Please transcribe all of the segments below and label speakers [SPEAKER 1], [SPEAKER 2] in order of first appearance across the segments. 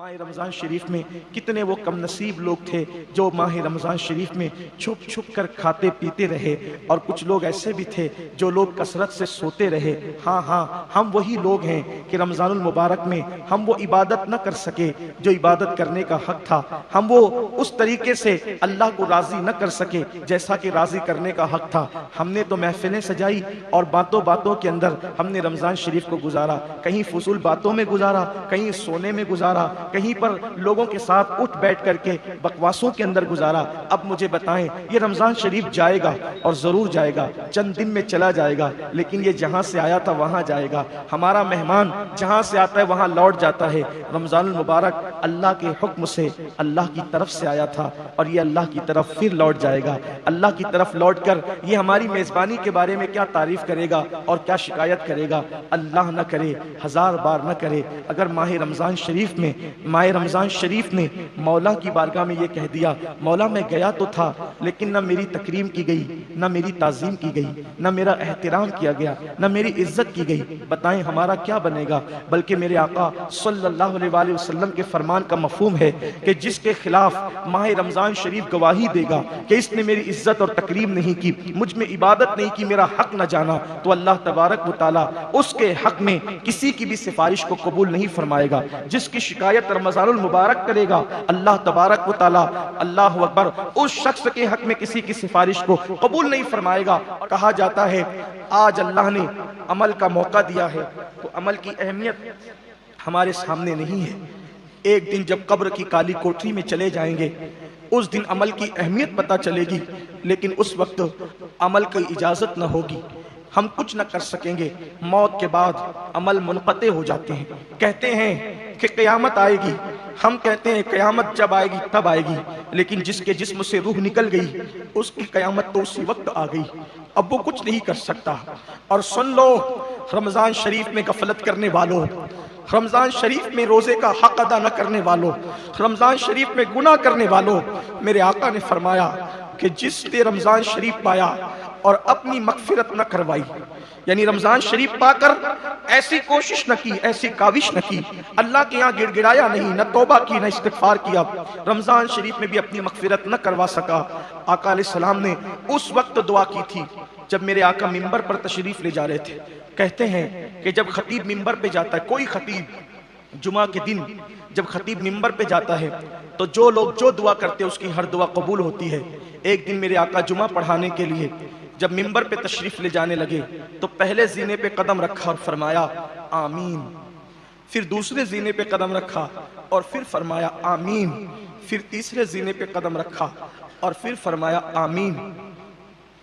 [SPEAKER 1] ماہ رمضان شریف میں کتنے وہ کم نصیب لوگ تھے جو ماہ رمضان شریف میں چھپ چھپ کر کھاتے پیتے رہے، اور کچھ لوگ ایسے بھی تھے جو لوگ کثرت سے سوتے رہے۔ ہاں ہم وہی لوگ ہیں کہ رمضان المبارک میں ہم وہ عبادت نہ کر سکے جو عبادت کرنے کا حق تھا، ہم وہ اس طریقے سے اللہ کو راضی نہ کر سکے جیسا کہ راضی کرنے کا حق تھا۔ ہم نے تو محفلیں سجائی اور باتوں باتوں کے اندر ہم نے رمضان شریف کو گزارا، کہیں فضول باتوں میں گزارا، کہیں سونے میں گزارا، کہیں پر لوگوں کے ساتھ اٹھ بیٹھ کر کے بکواسوں کے اندر گزارا۔ اب مجھے بتائیں، یہ رمضان شریف جائے گا اور ضرور جائے گا، چند دن میں چلا جائے گا، لیکن یہ جہاں سے آیا تھا وہاں جائے گا۔ ہمارا مہمان جہاں سے آتا ہے وہاں لوٹ جاتا ہے۔ رمضان المبارک اللہ کے حکم سے اللہ کی طرف سے آیا تھا اور یہ اللہ کی طرف پھر لوٹ جائے گا۔ اللہ کی طرف لوٹ کر یہ ہماری میزبانی کے بارے میں کیا تعریف کرے گا اور کیا شکایت کرے گا؟ اللہ نہ کرے، ہزار بار نہ کرے، اگر ماہ رمضان شریف نے مولا کی بارگاہ میں یہ کہہ دیا، مولا میں گیا تو تھا لیکن نہ میری تکریم کی گئی، نہ میری تعظیم کی گئی، نہ میرا احترام کیا گیا، نہ میری عزت کی گئی، بتائیں ہمارا کیا بنے گا؟ بلکہ میرے آقا صلی اللہ علیہ وآلہ وسلم کے فرمان کا مفہوم ہے کہ جس کے خلاف ماہ رمضان شریف گواہی دے گا کہ اس نے میری عزت اور تکریم نہیں کی، مجھ میں عبادت نہیں کی، میرا حق نہ جانا، تو اللہ تبارک و تعالی اس کے حق میں کسی کی بھی سفارش کو قبول نہیں فرمائے گا۔ جس کی شکایت رمضان المبارک کرے گا، اللہ تبارک و تعالی، اللہ اکبر، اس شخص کے حق میں کسی کی سفارش کو قبول نہیں فرمائے گا۔ کہا جاتا ہے آج اللہ نے عمل کا موقع دیا ہے تو عمل کی اہمیت ہمارے سامنے نہیں ہے۔ ایک دن جب قبر کی کالی کوٹری میں چلے جائیں گے، اس دن عمل کی اہمیت پتہ چلے گی، لیکن اس وقت عمل کی اجازت نہ ہوگی، ہم کچھ نہ کر سکیں گے۔ موت کے بعد عمل منقطع ہو جاتے ہیں۔ کہتے ہیں کہ قیامت آئے گی، ہم کہتے ہیں قیامت جب آئے گی تب آئے گی، لیکن جس کے جسم سے روح نکل گئی اس کی قیامت تو اسی وقت آ گئی، اب وہ کچھ نہیں کر سکتا۔ اور سن لو رمضان شریف میں غفلت کرنے والوں، رمضان شریف میں روزے کا حق ادا نہ کرنے والوں، رمضان شریف میں گناہ کرنے والوں، میرے آقا نے فرمایا کہ جس نے رمضان شریف پایا اور اپنی مغفرت نہ کروائی، یعنی رمضان شریف پا کر ایسی کوشش نہ کی، ایسی کاوش نہ کی، اللہ کے یہاں گڑ گڑایا نہیں، نہ توبہ کی، نہ استغفار کیا، رمضان شریف میں بھی اپنی مغفرت نہ کروا سکا۔ آقا علیہ السلام نے اس وقت دعا کی تھی جب میرے آقا منبر پر تشریف لے جا رہے تھے۔ کہتے ہیں کہ جب خطیب منبر پہ جاتا ہے، کوئی خطیب جمعہ کے دن جب خطیب منبر پہ جاتا ہے تو جو لوگ جو دعا کرتے ہیں اس کی ہر دعا قبول ہوتی ہے۔ ایک دن میرے آقا جمعہ پڑھانے کے لیے جب منبر پہ تشریف لے جانے لگے تو پہلے زینے پہ قدم رکھا اور فرمایا آمین، پھر دوسرے زینے پہ قدم رکھا اور پھر فرمایا آمین، پھر تیسرے زینے پہ قدم رکھا اور پھر فرمایا آمین۔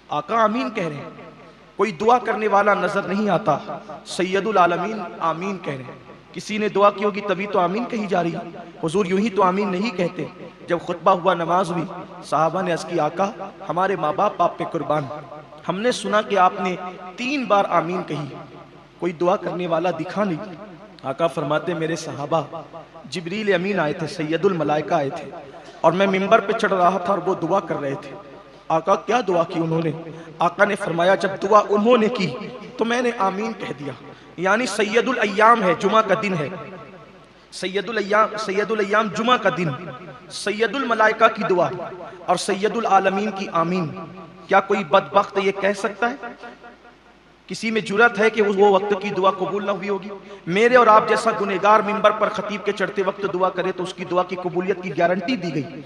[SPEAKER 1] آقا آمین کہہ رہے ہیں، کوئی دعا کرنے والا نظر نہیں آتا، سید العالمین آمین کہہ رہے ہیں۔ کسی نے دعا کی ہوگی تبھی تو آمین کہی جا رہی ہے، حضور یوں ہی تو آمین نہیں کہتے۔ جب خطبہ ہوا، نماز ہوئی، صحابہ نے عرض کی آقا ہمارے ماں باپ آپ پہ قربان، ہم نے سنا کہ آپ نے 3 بار آمین کہی، کوئی دعا کرنے والا دکھا نہیں۔ آقا فرماتے میرے صحابہ، جبریل امین آئے تھے، سید الملائکہ آئے تھے اور میں منبر پہ چڑھ رہا تھا اور وہ دعا کر رہے تھے۔ آقا کیا دعا کی انہوں نے؟ آقا نے فرمایا جب دعا انہوں نے کی تو میں نے آمین کہہ دیا۔ یعنی سید الایام ہے، جمعہ کا دن ہے، سید الایام جمعہ کا دن، سید الملائکہ کی دعا اور سید العالمین کی آمین، کیا کوئی بدبخت یہ کہہ سکتا ہے؟ کسی میں جرأت ہے کہ وہ وقت کی دعا قبول نہ ہوئی ہوگی؟ میرے اور آپ جیسا گنہگار منبر پر خطیب کے چڑھتے وقت دعا کرے تو اس کی دعا کی قبولیت کی گارنٹی دی گئی۔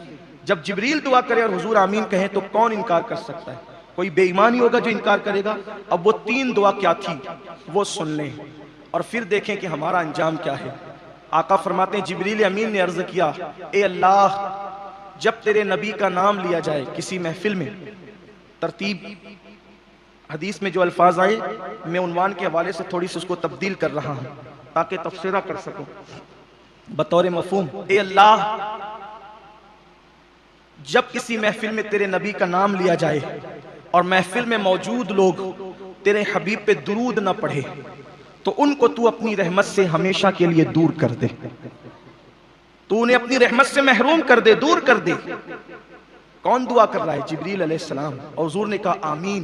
[SPEAKER 1] جب جبریل دعا کرے اور حضور آمین کہیں تو کون انکار کر سکتا ہے؟ کوئی بے ایمان ہی ہوگا جو انکار کرے گا۔ اب وہ 3 دعا کیا تھی وہ سن لیں اور پھر دیکھیں کہ ہمارا انجام کیا ہے۔ آقا فرماتے ہیں جبریل امین نے عرض کیا اے اللہ، جب تیرے نبی کا نام لیا جائے کسی محفل میں، ترتیب حدیث میں جو الفاظ آئے میں عنوان کے حوالے سے تھوڑی سی اس کو تبدیل کر رہا ہوں تاکہ تفسیرہ کر سکوں بطور مفہوم۔ اے اللہ، جب کسی محفل میں تیرے نبی کا نام لیا جائے اور محفل میں موجود لوگ تیرے حبیب پہ درود نہ پڑھے تو ان کو تو اپنی رحمت سے ہمیشہ کے لیے دور کر دے، تو انہیں اپنی رحمت سے محروم کر دے، دور کر دے۔ کون دعا کر رہا ہے؟ جبریل علیہ السلام۔ اور حضور نے کہا آمین،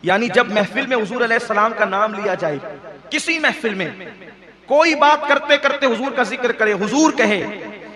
[SPEAKER 1] یعنی جب محفل میں حضور علیہ السلام کا نام لیا جائے، کسی محفل میں کوئی بات کرتے کرتے حضور کا ذکر کرے، حضور کہے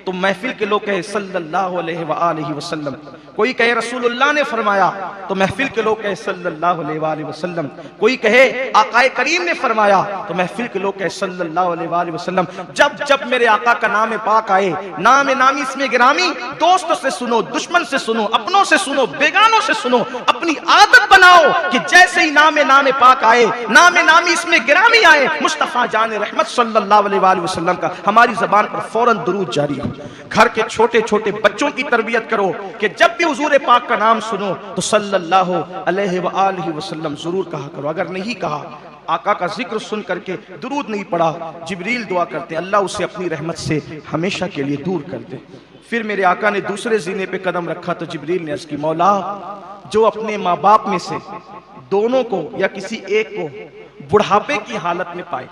[SPEAKER 1] تو محفل کے لوگ کہے صلی اللہ علیہ وآلہ وسلم، کوئی کہے رسول اللہ نے فرمایا تو محفل کے لوگ کہے صلی اللہ علیہ وآلہ وسلم، کوئی کہے آقا کریم نے فرمایا تو محفل کے لوگ کہے صلی اللہ علیہ وآلہ وسلم۔ جب جب میرے آقا کا نام پاک آئے، نام نامی اسم گرامی، دوستوں سے سنو، دشمن سے سنو، اپنوں سے سنو، بیگانوں سے سنو، اپنی عادت بناؤ کہ جیسے ہی نام پاک آئے، نام نامی اسم گرامی آئے، مصطفیٰ جان رحمت صلی اللہ علیہ وآلہ وسلم کا ہماری زبان پر فوراً درود جاری ہو۔ گھر کے چھوٹے چھوٹے بچوں کی تربیت کرو کہ جب بھی حضور پاک کا نام سنو تو صلی اللہ علیہ وآلہ وسلم ضرور کہا کرو۔ اگر نہیں کہا، آقا کا ذکر سن کر کے درود نہیں پڑھا، جبریل دعا کرتے اللہ اسے اپنی رحمت سے ہمیشہ کے لیے دور کر دے۔ پھر میرے آقا نے دوسرے زینے پہ قدم رکھا تو جبریل نے عرض کی، مولا جو اپنے ماں باپ میں سے دونوں کو یا کسی ایک کو بڑھاپے کی حالت میں پائے،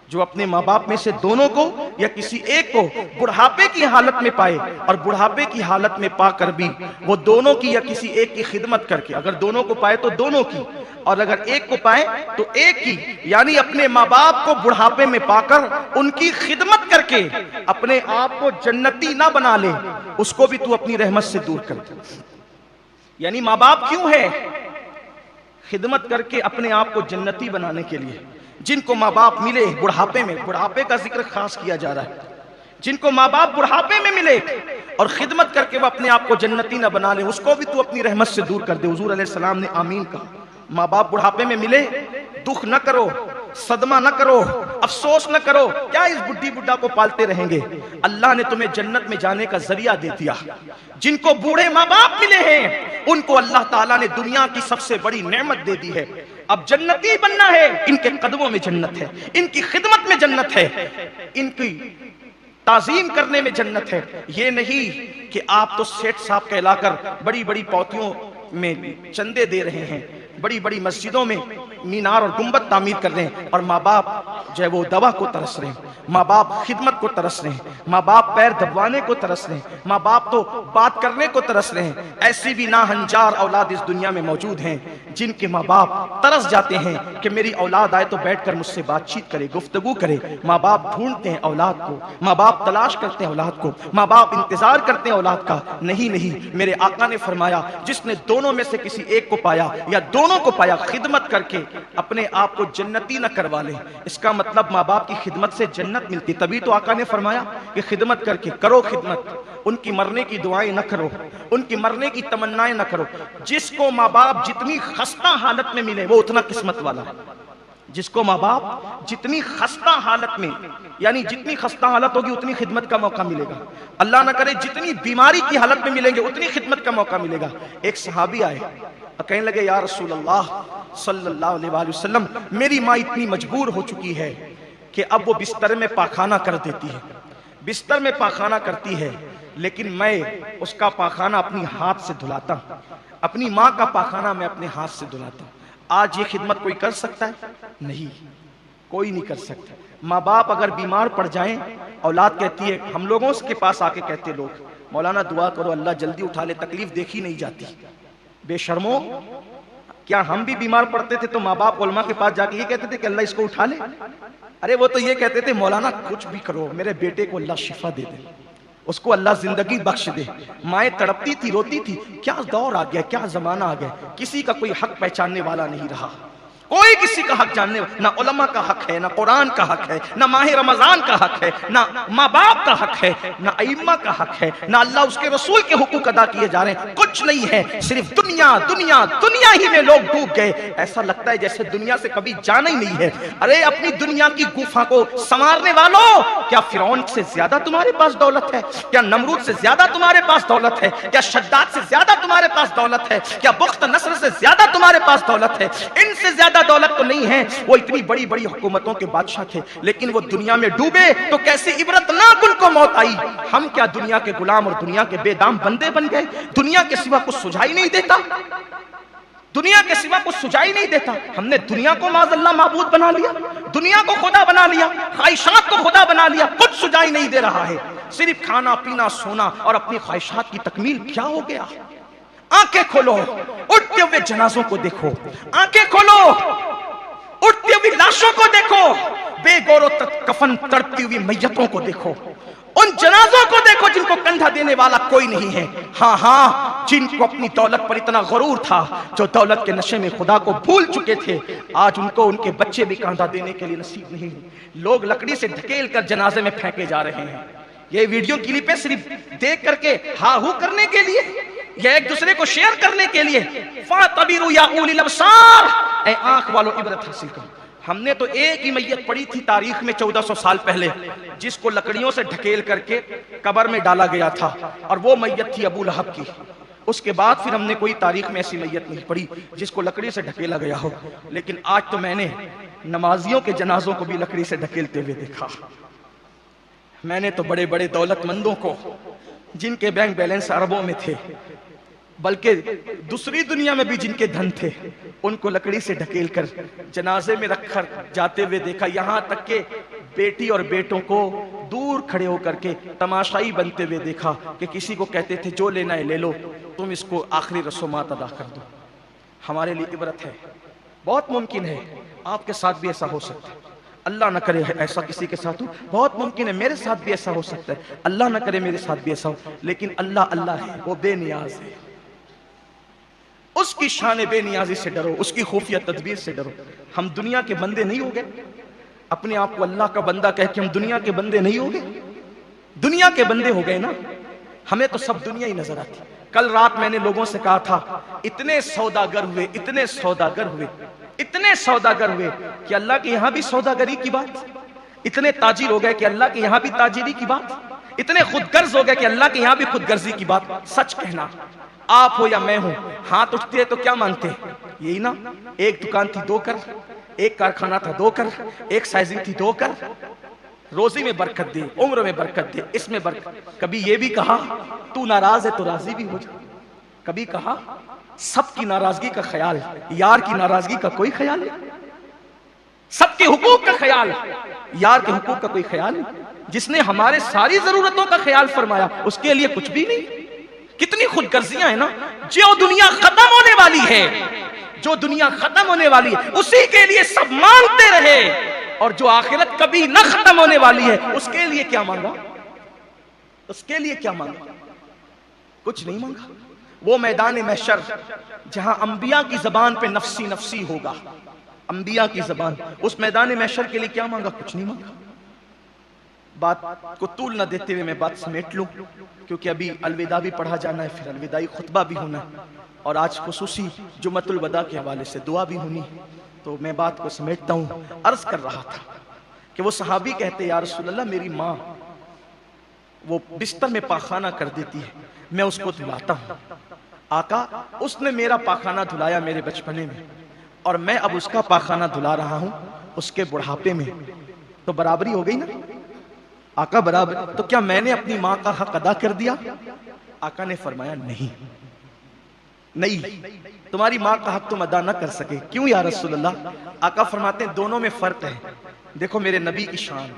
[SPEAKER 1] جو اپنے ماں باپ میں سے دونوں کو یا کسی ایک کو بڑھاپے کی حالت میں پائے، اور بڑھاپے کی حالت میں پا کر بھی وہ دونوں کی یا کسی ایک کی خدمت کر کے، اگر دونوں کو پائے تو دونوں کی، اور اگر ایک کو پائے تو ایک کی، یعنی اپنے ماں باپ کو بڑھاپے میں پا کر ان کی خدمت کر کے اپنے آپ کو جنتی نہ بنا لے، اس کو بھی تو اپنی رحمت سے دور کر دے۔ یعنی ماں باپ کیوں ہے؟ خدمت کر کے اپنے آپ کو جنتی بنانے کے لیے۔ جن کو ماں باپ ملے بڑھاپے میں، بڑھاپے کا ذکر خاص کیا جا رہا ہے، جن کو ماں باپ بڑھاپے میں ملے اور خدمت کر کے وہ اپنے آپ کو جنتی نہ بنا لے، اس کو بھی تو اپنی رحمت سے دور کر دے۔ حضور علیہ السلام نے آمین کہا۔ ماں باپ بڑھاپے میں ملے، دکھ نہ کرو، صدمہ نہ کرو، افسوس نہ کرو، کیا اس بڈھی بڈھا کو پالتے رہیں گے؟ اللہ نے تمہیں جنت میں جانے کا ذریعہ دے دیا۔ جن کو بوڑھے ماں باپ ملے ہیں ان کو اللہ تعالیٰ نے دنیا کی سب سے بڑی نعمت دے دی ہے۔ اب جنتی بننا ہے، ان کے قدموں میں جنت ہے، ان کی خدمت میں جنت ہے، ان کی تعظیم کرنے میں جنت ہے۔ یہ نہیں کہ آپ تو سیٹھ صاحب کہلا کر بڑی بڑی پوتیوں میں چندے دے رہے ہیں، بڑی بڑی مسجدوں میں مینار اور گنبد تعمیر کر رہے ہیں، اور ماں باپ جو ہے وہ دوا کو ترس رہے ہیں، ماں باپ خدمت کو ترس رہے ہیں، ماں باپ پیر دبوانے کو ترس رہے ہیں، ماں باپ تو بات کرنے کو ترس رہے ہیں۔ ایسی بھی ناہنجار اولاد اس دنیا میں موجود ہیں جن کے ماں باپ ترس جاتے ہیں کہ میری اولاد آئے تو بیٹھ کر مجھ سے بات چیت کرے، گفتگو کرے۔ ماں باپ ڈھونڈتے ہیں اولاد کو، ماں باپ تلاش کرتے ہیں اولاد کو، ماں باپ انتظار کرتے ہیں اولاد کا۔ نہیں، میرے آقا نے فرمایا جس نے دونوں میں سے کسی ایک کو پایا یا دونوں کو پایا، خدمت کر کے اپنے آپ کو جنتی نہ کروا لے۔ اس کا مطلب ماں باپ کی خدمت سے جنت ملتی، تبھی تو آقا نے فرمایا کہ خدمت کر کے کرو خدمت، ان کی مرنے کی دعائیں نہ کرو، ان کی مرنے کی تمنائیں نہ کرو۔ جس کو ماں باپ جتنی خستہ حالت میں ملے وہ اتنا قسمت والا ہے۔ جس کو ماں باپ جتنی خستہ حالت میں، یعنی جتنی خستہ حالت ہوگی اتنی خدمت کا موقع ملے گا۔ اللہ نہ کرے جتنی بیماری کی حالت میں ملیں گے اتنی خدمت کا موقع ملے گا۔ ایک صحابی آئے اور کہنے لگے یا رسول اللہ صلی اللہ علیہ وآلہ وسلم، میری ماں اتنی مجبور ہو چکی ہے کہ اب وہ بستر میں پاخانہ کر دیتی ہے، بستر میں پاخانہ کرتی ہے، لیکن میں اس کا پاخانہ اپنی ہاتھ سے دھلاتا ہوں، اپنی ماں کا پاخانہ میں اپنے ہاتھ سے دھلاتا ہوں۔ آج یہ خدمت کوئی کر سکتا ہے؟ نہیں، کوئی نہیں کر سکتا۔ ماں باپ اگر بیمار پڑ جائیں، اولاد کہتی ہے، ہم لوگوں کے پاس آ کے کہتے لوگ، مولانا دعا کرو اللہ جلدی اٹھا لے، تکلیف دیکھی نہیں جاتی۔ بے شرمو، کیا ہم بھی بیمار پڑتے تھے تو ماں باپ علماء کے پاس جا کے یہ کہتے تھے کہ اللہ اس کو اٹھا لے؟ ارے وہ تو یہ کہتے تھے مولانا کچھ بھی کرو، میرے بیٹے کو اللہ شفا دے دے، اس کو اللہ زندگی بخش دے۔ مائیں تڑپتی تھی، روتی تھی، کیا دور آ گیا، کیا زمانہ آ گیا، کسی کا کوئی حق پہچاننے والا نہیں رہا، کوئی کسی کا حق جاننے، نہ علماء کا حق ہے، نہ قرآن کا حق ہے، نہ ماہ رمضان کا حق ہے، نہ ماں باپ کا حق ہے، نہ ائمہ کا حق ہے، نہ اللہ اس کے رسول کے حقوق ادا کیے جا رہے ہیں، کچھ نہیں ہے، صرف دنیا دنیا دنیا ہی میں لوگ ڈوب گئے۔ ایسا لگتا ہے جیسے دنیا سے کبھی جانا ہی نہیں ہے۔ ارے اپنی دنیا کی گفا کو سنوارنے والوں، کیا فرعون سے زیادہ تمہارے پاس دولت ہے؟ کیا نمرود سے زیادہ تمہارے پاس دولت ہے؟ کیا شداد سے زیادہ تمہارے پاس دولت ہے؟ کیا بخت نصر سے زیادہ تمہارے پاس دولت ہے؟ ان سے زیادہ دولت تو نہیں ہے، وہ اتنی بڑی بڑی حکومتوں کے بادشاہ تھے، لیکن وہ دنیا میں ڈوبے تو کیسی عبرتناک ان کو موت آئی۔ ہم کیا دنیا کے غلام اور دنیا کے بے دام بندے بن گئے؟ دنیا کے سوا کچھ سجائی نہیں دیتا، دنیا کے سوا کچھ سجائی نہیں دیتا۔ ہم نے دنیا کو معاذ اللہ معبود بنا لیا، دنیا کو خدا بنا لیا، خواہشات کو خدا بنا لیا، کچھ سجائی نہیں دے رہا ہے، صرف کھانا پینا سونا اور اپنی خواہشات کی تکمیل کیا ہو گیا؟ آنکھیں کھولو، اٹھتے ہوئے جنازوں کو دیکھو، آنکھیں کھولو، اٹھتی ہوئی لاشوں کو دیکھو، بے گور و کفن تڑپتی ہوئی میتوں کو دیکھو، ان جنازوں کو دیکھو۔ کندھا دینے والا کوئی نہیں ہے۔ ہاں ہاں، جن کو اپنی دولت پر اتنا غرور تھا، جو دولت کے نشے میں خدا کو بھول چکے تھے، آج ان کو ان کے بچے بھی کندھا دینے کے لیے نصیب نہیں۔ لوگ لکڑی سے ڈھکیل کر جنازے میں پھینکے جا رہے ہیں۔ یہ ویڈیو کلپیں صرف دیکھ کر کے ہا ہو کرنے کے لیے، یا ایک دوسرے کو شیئر کرنے کے لیے۔ فَاعْتَبِرُوا يَا أُولِي الْأَبْصَارِ، اے آنکھ والو عبرت حاصل کرو۔ ہم نے تو ایک ہی میت پڑی تھی تاریخ میں 1400 سال پہلے، جس کو لکڑیوں سے ڈھکیل کر کے قبر میں ڈالا گیا تھا، اور وہ میت تھی ابو لہب کی۔ اس کے بعد پھر ہم نے کوئی تاریخ میں ایسی میت نہیں پڑی جس کو لکڑی سے ڈھکیلا گیا ہو۔ لیکن آج تو میں نے نمازیوں کے جنازوں کو بھی لکڑی سے ڈھکیلتے ہوئے دیکھا۔ میں نے تو بڑے بڑے دولت مندوں کو، جن کے بینک بیلنس اربوں میں تھے، بلکہ دوسری دنیا میں بھی جن کے دھن تھے، ان کو لکڑی سے ڈھکیل کر جنازے میں رکھ کر جاتے ہوئے دیکھا۔ یہاں تک کہ بیٹی اور بیٹوں کو دور کھڑے ہو کر کے تماشائی بنتے ہوئے دیکھا کہ کسی کو کہتے تھے جو لینا ہے لے لو، تم اس کو آخری رسومات ادا کر دو۔ ہمارے لیے عبرت ہے۔ بہت ممکن ہے آپ کے ساتھ بھی ایسا ہو سکتا ہے، اللہ نہ کرے ایسا کسی کے ساتھ ہو۔ بہت ممکن ہے میرے ساتھ بھی ایسا ہو سکتا ہے، اللہ نہ کرے میرے ساتھ بھی ایسا ہو۔ لیکن اللہ ہے، وہ بے نیاز ہے۔ اس کی شان بے نیازی سے ڈرو، اس کی خفیہ تدبیر سے ڈرو۔ ہم دنیا کے بندے نہیں ہو گئے؟ اپنے آپ کو اللہ کا بندہ کہہ کے ہم دنیا کے بندے نہیں ہو گئے؟ دنیا کے بندے ہو گئے نا۔ ہمیں تو سب دنیا ہی نظر آتی۔ کل رات میں نے لوگوں سے کہا تھا، اتنے سوداگر ہوئے، اتنے سوداگر ہوئے، اتنے سوداگر ہوئے کہ اللہ کے یہاں بھی سوداگری کی بات، اتنے تاجر ہو گئے کہ اللہ کے یہاں بھی تاجری کی بات، اتنے خود غرض ہو گئے کہ اللہ کے یہاں بھی خود غرضی کی بات۔ سچ کہنا، آپ ہو یا میں ہوں، ہاتھ اٹھتے ہیں تو کیا مانگتے ہیں؟ یہی نا، ایک دکان تھی 2 کر، ایک کارخانہ تھا 2 کر، ایک سائزنگ تھی 2 کر، روزی میں برکت دے، عمر میں برکت دے، اس میں برکت۔ کبھی یہ بھی کہا تو ناراض ہے تو راضی بھی ہو جا۔ کبھی کہا سب کی ناراضگی کا خیال، یار کی ناراضگی کا کوئی خیال نہیں، سب کے حقوق کا خیال، یار کے حقوق کا کوئی خیال نہیں۔ جس نے ہمارے ساری ضرورتوں کا خیال فرمایا، اس کے لیے کچھ بھی نہیں۔ کتنی خود غرضیاں ہیں نا۔ جو دنیا ختم ہونے والی ہے، جو دنیا ختم ہونے والی ہے، اسی کے لیے سب مانگتے رہے، اور جو آخرت کبھی نہ ختم ہونے والی ہے، اس کے لیے کیا مانگا؟ اس کے لیے کیا مانگا؟ کچھ نہیں مانگا۔ وہ میدان محشر جہاں انبیاء کی زبان پہ نفسی نفسی ہوگا، انبیاء کی زبان، اس میدان محشر کے لیے کیا مانگا؟ کچھ نہیں مانگا۔ بات کو طول نہ دیتے ہوئے میں بات سمیٹ لوں، کیونکہ ابھی الوداع بھی پڑھا جانا ہے، پھر الوداعی خطبہ بھی ہونا ہے، اور آج خصوصی جمعۃ الوداع کے حوالے سے دعا بھی ہونی، تو میں بات کو سمیٹتا ہوں۔ عرض کر رہا تھا کہ وہ صحابی کہتے یا رسول اللہ، میری ماں وہ بستر میں پاخانہ کر دیتی ہے، میں اس کو دھلاتا ہوں۔ آقا، اس نے میرا پاخانہ دھلایا میرے بچپنے میں، اور میں اب اس کا پاخانہ دھلا رہا ہوں اس کے بڑھاپے میں، تو برابری ہو گئی نا؟ آقا برابر، تو کیا میں نے اپنی ماں کا حق ادا کر دیا؟ آقا نے فرمایا نہیں، تمہاری ماں کا حق تم ادا نہ کر سکے۔ کیوں یا رسول اللہ؟ آقا فرماتے ہیں دونوں میں فرق ہے۔ دیکھو میرے نبی کی شان،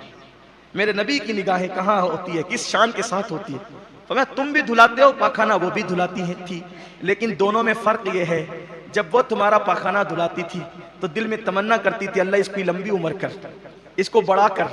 [SPEAKER 1] میرے نبی کی نگاہیں کہاں ہوتی ہے، کس شان کے ساتھ ہوتی ہے۔ فرمایا تم بھی دھلاتے ہو پاخانہ، وہ بھی دھلاتی تھی، لیکن دونوں میں فرق یہ ہے، جب وہ تمہارا پاخانہ دھلاتی تھی تو دل میں تمنا کرتی تھی اللہ اس کی لمبی عمر کر، اس کو بڑا کر،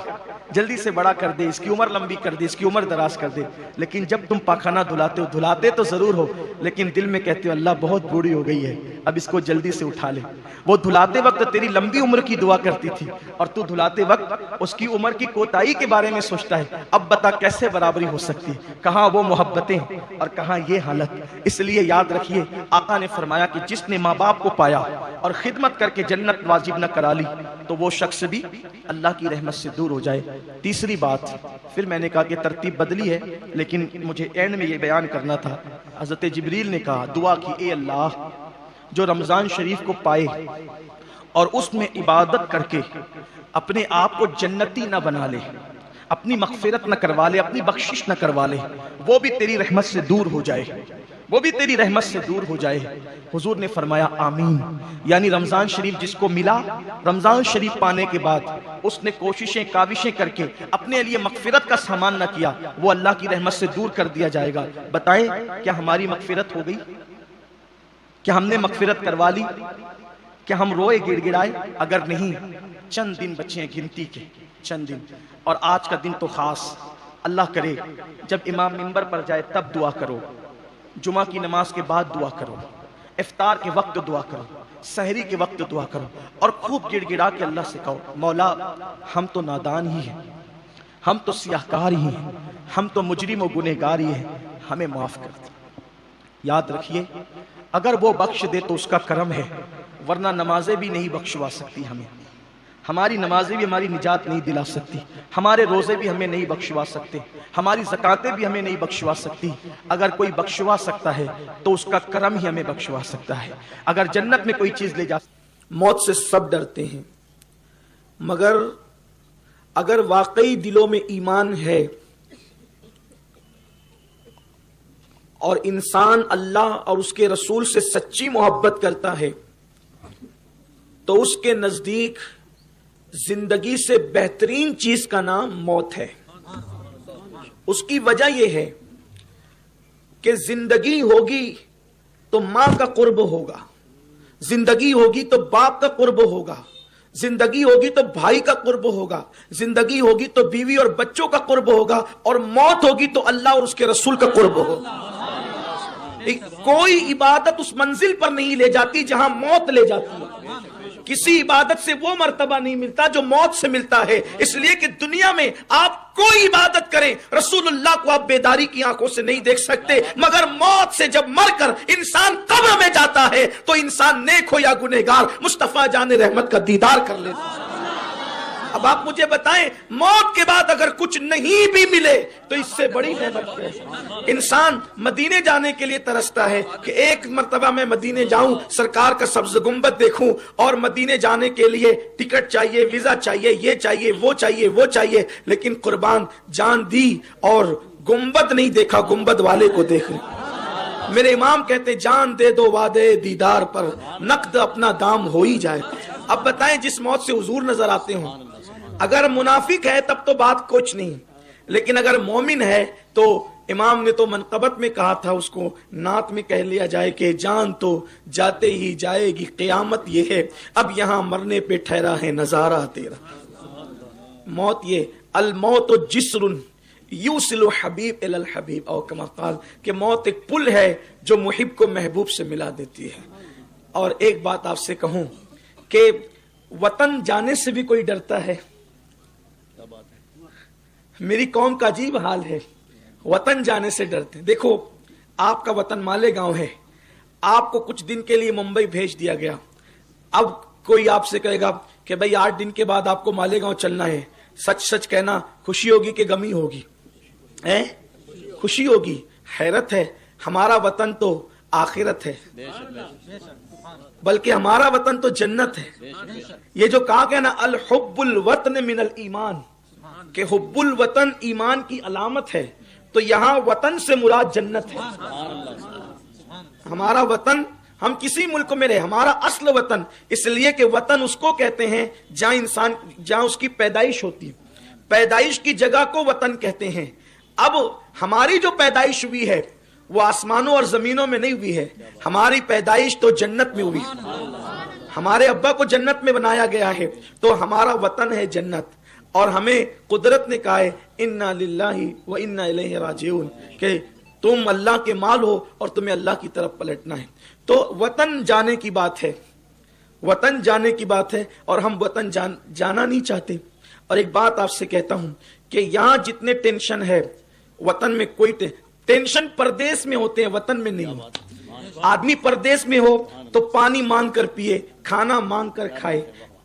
[SPEAKER 1] جلدی سے بڑا کر دے، اس کی عمر لمبی کر دے، اس کی عمر دراز کر دے۔ لیکن جب تم پاخانہ دھلاتے ہو، دھلاتے تو ضرور ہو، لیکن دل میں کہتے ہو اللہ بہت بوڑھی ہو گئی ہے، اب اس کو جلدی سے اٹھا لے۔ وہ دھلاتے وقت تیری لمبی عمر کی دعا کرتی تھی، اور تو دھلاتے وقت اس کی عمر کی کوتاہی کے بارے میں سوچتا ہے۔ اب بتا کیسے برابری ہو سکتی ہے؟ کہاں وہ محبتیں اور کہاں یہ حالت۔ اس لیے یاد رکھیے، آقا نے فرمایا کہ جس نے ماں باپ کو پایا اور خدمت کر کے جنت واجب نہ کرا لی، تو وہ شخص بھی اللہ کی رحمت سے دور ہو جائے۔ تیسری بات، پھر میں نے کہا کہ ترتیب بدلی ہے، لیکن مجھے اینڈ میں یہ بیان کرنا تھا۔ حضرت جبریل نے کہا دعا کی، اے اللہ جو رمضان شریف کو پائے اور اس میں عبادت کر کے اپنے آپ کو جنتی نہ بنا لے، اپنی مغفرت نہ کروا لے، اپنی بخشش نہ کروا لے، وہ بھی تیری رحمت سے دور ہو جائے، وہ بھی تیری رحمت سے دور ہو جائے۔ حضور نے فرمایا آمین۔ یعنی رمضان شریف جس کو ملا، رمضان شریف پانے کے بعد اس نے کوششیں کاوشیں کر کے اپنے لیے مغفرت کا سامان نہ کیا، وہ اللہ کی رحمت سے دور کر دیا جائے گا۔ بتائیں کیا ہماری مغفرت ہو گئی؟ کیا ہم نے مغفرت کروا لی؟ کیا ہم روئے گڑ گڑائے؟ اگر نہیں، چند دن بچے ہیں گنتی کے، چند دن، اور آج کا دن تو خاص، اللہ کرے جب امام منبر پر جائے تب دعا کرو، جمعہ کی نماز کے بعد دعا کرو، افطار کے وقت دعا کرو، سحری کے وقت دعا کرو، اور خوب گڑ گڑا کے اللہ سے کہو مولا ہم تو نادان ہی ہیں، ہم تو سیاہکار ہی ہیں، ہم تو مجرم و گنہگار ہی ہیں، ہمیں معاف کر دے۔ یاد رکھیے اگر وہ بخش دے تو اس کا کرم ہے، ورنہ نمازیں بھی نہیں بخشوا سکتی ہمیں، ہماری نمازیں بھی ہماری نجات نہیں دلا سکتی، ہمارے روزے بھی ہمیں نہیں بخشوا سکتے، ہماری زکاتیں بھی ہمیں نہیں بخشوا سکتی۔ اگر کوئی بخشوا سکتا ہے تو اس کا کرم ہی ہمیں بخشوا سکتا ہے۔ اگر جنت میں کوئی چیز لے جا، موت سے سب ڈرتے ہیں، مگر اگر واقعی دلوں میں ایمان ہے اور انسان اللہ اور اس کے رسول سے سچی محبت کرتا ہے تو اس کے نزدیک زندگی سے بہترین چیز کا نام موت ہے۔ اس کی وجہ یہ ہے کہ زندگی ہوگی تو ماں کا قرب ہوگا، زندگی ہوگی تو باپ کا قرب ہوگا، زندگی ہوگی تو بھائی کا قرب ہوگا، زندگی ہوگی تو بیوی اور بچوں کا قرب ہوگا، اور موت ہوگی تو اللہ اور اس کے رسول کا قرب ہوگا۔ کوئی عبادت اس منزل پر نہیں لے جاتی جہاں موت لے جاتی ہے، کسی عبادت سے وہ مرتبہ نہیں ملتا جو موت سے ملتا ہے۔ اس لیے کہ دنیا میں آپ کوئی عبادت کریں، رسول اللہ کو آپ بیداری کی آنکھوں سے نہیں دیکھ سکتے، مگر موت سے جب مر کر انسان قبر میں جاتا ہے تو انسان نیک ہو یا گنہگار مصطفیٰ جان رحمت کا دیدار کر لیتا ہے۔ اب آپ مجھے بتائیں موت کے بعد اگر کچھ نہیں بھی ملے تو اس سے بڑی نعمت ہے۔ انسان مدینے جانے کے لیے ترستا ہے کہ ایک مرتبہ میں مدینے جاؤں، سرکار کا سبز گنبد دیکھوں، اور مدینے جانے کے لیے ٹکٹ چاہیے، ویزا چاہیے، یہ چاہیے، وہ چاہیے، وہ چاہیے، لیکن قربان جان دی اور گنبد نہیں دیکھا، گنبد والے کو دیکھ رہے۔ میرے امام کہتے جان دے دو وعدے دیدار پر، نقد اپنا دام ہو ہی جائے۔ اب بتائیں جس موت سے حضور نظر آتے ہوں، اگر منافق ہے تب تو بات کچھ نہیں، لیکن اگر مومن ہے تو امام نے تو منقبت میں کہا تھا، اس کو نعت میں کہہ لیا جائے کہ جان تو جاتے ہی جائے گی، قیامت یہ ہے اب یہاں مرنے پہ ٹھہرا ہے نظارہ تیرا۔ موت یہ الموت جسر یوصل حبیب الی الحبیب، اور کما قال کہ موت ایک پل ہے جو محب کو محبوب سے ملا دیتی ہے۔ اور ایک بات آپ سے کہوں کہ وطن جانے سے بھی کوئی ڈرتا ہے؟ میری قوم کا عجیب حال ہے، وطن جانے سے ڈرتے ہیں۔ دیکھو آپ کا وطن مالیگاؤں ہے، آپ کو کچھ دن کے لیے ممبئی بھیج دیا گیا، اب کوئی آپ سے کہے گا کہ بھئی 8 دن کے بعد آپ کو مالیگاؤں چلنا ہے، سچ سچ کہنا خوشی ہوگی کہ غمی ہوگی؟ خوشی ہوگی۔ حیرت ہے، ہمارا وطن تو آخرت ہے، بلکہ ہمارا وطن تو جنت ہے۔ یہ جو کہا گیا نا الحب الوطن من الایمان، کہ حب الوطن ایمان کی علامت ہے، تو یہاں وطن سے مراد جنت ہے۔ ہمارا وطن، ہم کسی ملک میں رہے، ہمارا اصل وطن، اس لیے کہ وطن اس کو کہتے ہیں جہاں اس کی پیدائش ہوتی ہے، پیدائش کی جگہ کو وطن کہتے ہیں۔ اب ہماری جو پیدائش ہوئی ہے وہ آسمانوں اور زمینوں میں نہیں ہوئی ہے، ہماری پیدائش تو جنت میں ہوئی، ہمارے ابا کو جنت میں بنایا گیا ہے، تو ہمارا وطن ہے جنت۔ اور ہمیں قدرت نے کہا ہے انا للہ و انا الیہ راجعون، کہ تم اللہ کے مال ہو اور تمہیں اللہ کی طرف پلٹنا ہے۔ تو وطن جانے کی بات ہے، وطن جانے کی بات ہے، اور ہم وطن جانا نہیں چاہتے۔ اور ایک بات آپ سے کہتا ہوں کہ یہاں جتنے ٹینشن ہے وطن میں کوئی ٹینشن پردیس میں ہوتے ہیں، وطن میں نہیں ہوتا۔ آدمی پردیس میں ہو تو پانی مانگ کر پیے، کھانا مانگ کر کھائے،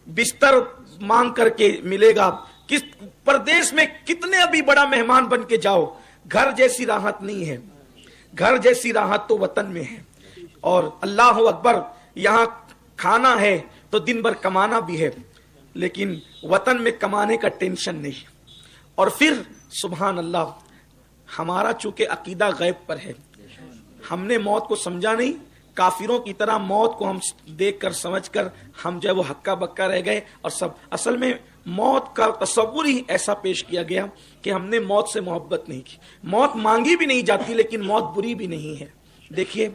[SPEAKER 1] بستر مانگ کر کے ملے گا۔ کس پردیس میں کتنے ابھی بڑا مہمان بن کے جاؤ، گھر جیسی راحت نہیں ہے، گھر جیسی راحت تو وطن میں ہے۔ اور اللہ اکبر، یہاں کھانا ہے تو دن بھر کمانا بھی ہے، لیکن وطن میں کمانے کا ٹینشن نہیں۔ اور پھر سبحان اللہ، ہمارا چونکہ عقیدہ غیب پر ہے، ہم نے موت کو سمجھا نہیں، کافروں کی طرح موت کو ہم دیکھ کر سمجھ کر ہم جو ہے وہ ہکا بکا رہ گئے، اور سب اصل میں موت کا تصور ہی ایسا پیش کیا گیا کہ ہم نے موت سے محبت نہیں کی۔ موت مانگی بھی نہیں جاتی، لیکن موت بری بھی نہیں ہے۔ دیکھیے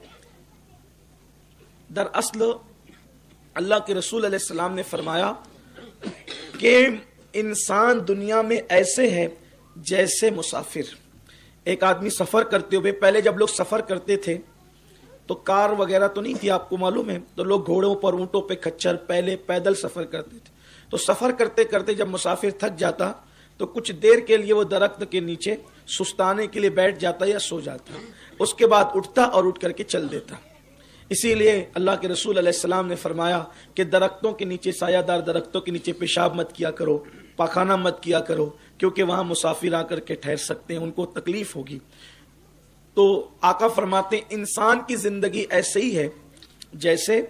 [SPEAKER 1] دراصل اللہ کے رسول علیہ السلام نے فرمایا کہ انسان دنیا میں ایسے ہے جیسے مسافر. ایک آدمی سفر کرتے ہوئے, پہلے جب لوگ سفر کرتے تھے تو کار وغیرہ تو نہیں تھی, آپ کو معلوم ہے, تو لوگ گھوڑوں پر, اونٹوں پہ, کچھر, پہلے پیدل سفر کرتے تھے. تو سفر کرتے کرتے جب مسافر تھک جاتا تو کچھ دیر کے لیے وہ درخت کے نیچے سستانے کے لیے بیٹھ جاتا یا سو جاتا, اس کے بعد اٹھتا اور اٹھ کر کے چل دیتا. اسی لیے اللہ کے رسول علیہ السلام نے فرمایا کہ درختوں کے نیچے, سایہ دار درختوں کے نیچے پیشاب مت کیا کرو, پاخانہ مت کیا کرو, کیونکہ وہاں مسافر آ کر کے ٹھہر سکتے ہیں, ان کو تکلیف ہوگی. تو آقا فرماتے ہیں انسان کی زندگی ایسے ہی ہے جیسے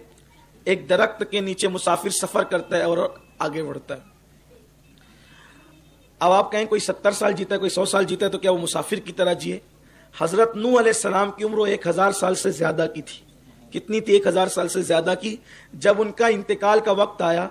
[SPEAKER 1] ایک درخت کے نیچے مسافر سفر کرتا ہے اور آگے بڑھتا ہے. اب آپ کہیں کوئی 70 سال جیتا ہے, کوئی 100 سال جیتا ہے, تو کیا وہ مسافر کی طرح جیے؟ حضرت نوح علیہ السلام کی عمر 1000 سال سے زیادہ کی تھی. کتنی تھی؟ 1000 سال سے زیادہ کی. جب ان کا انتقال کا وقت آیا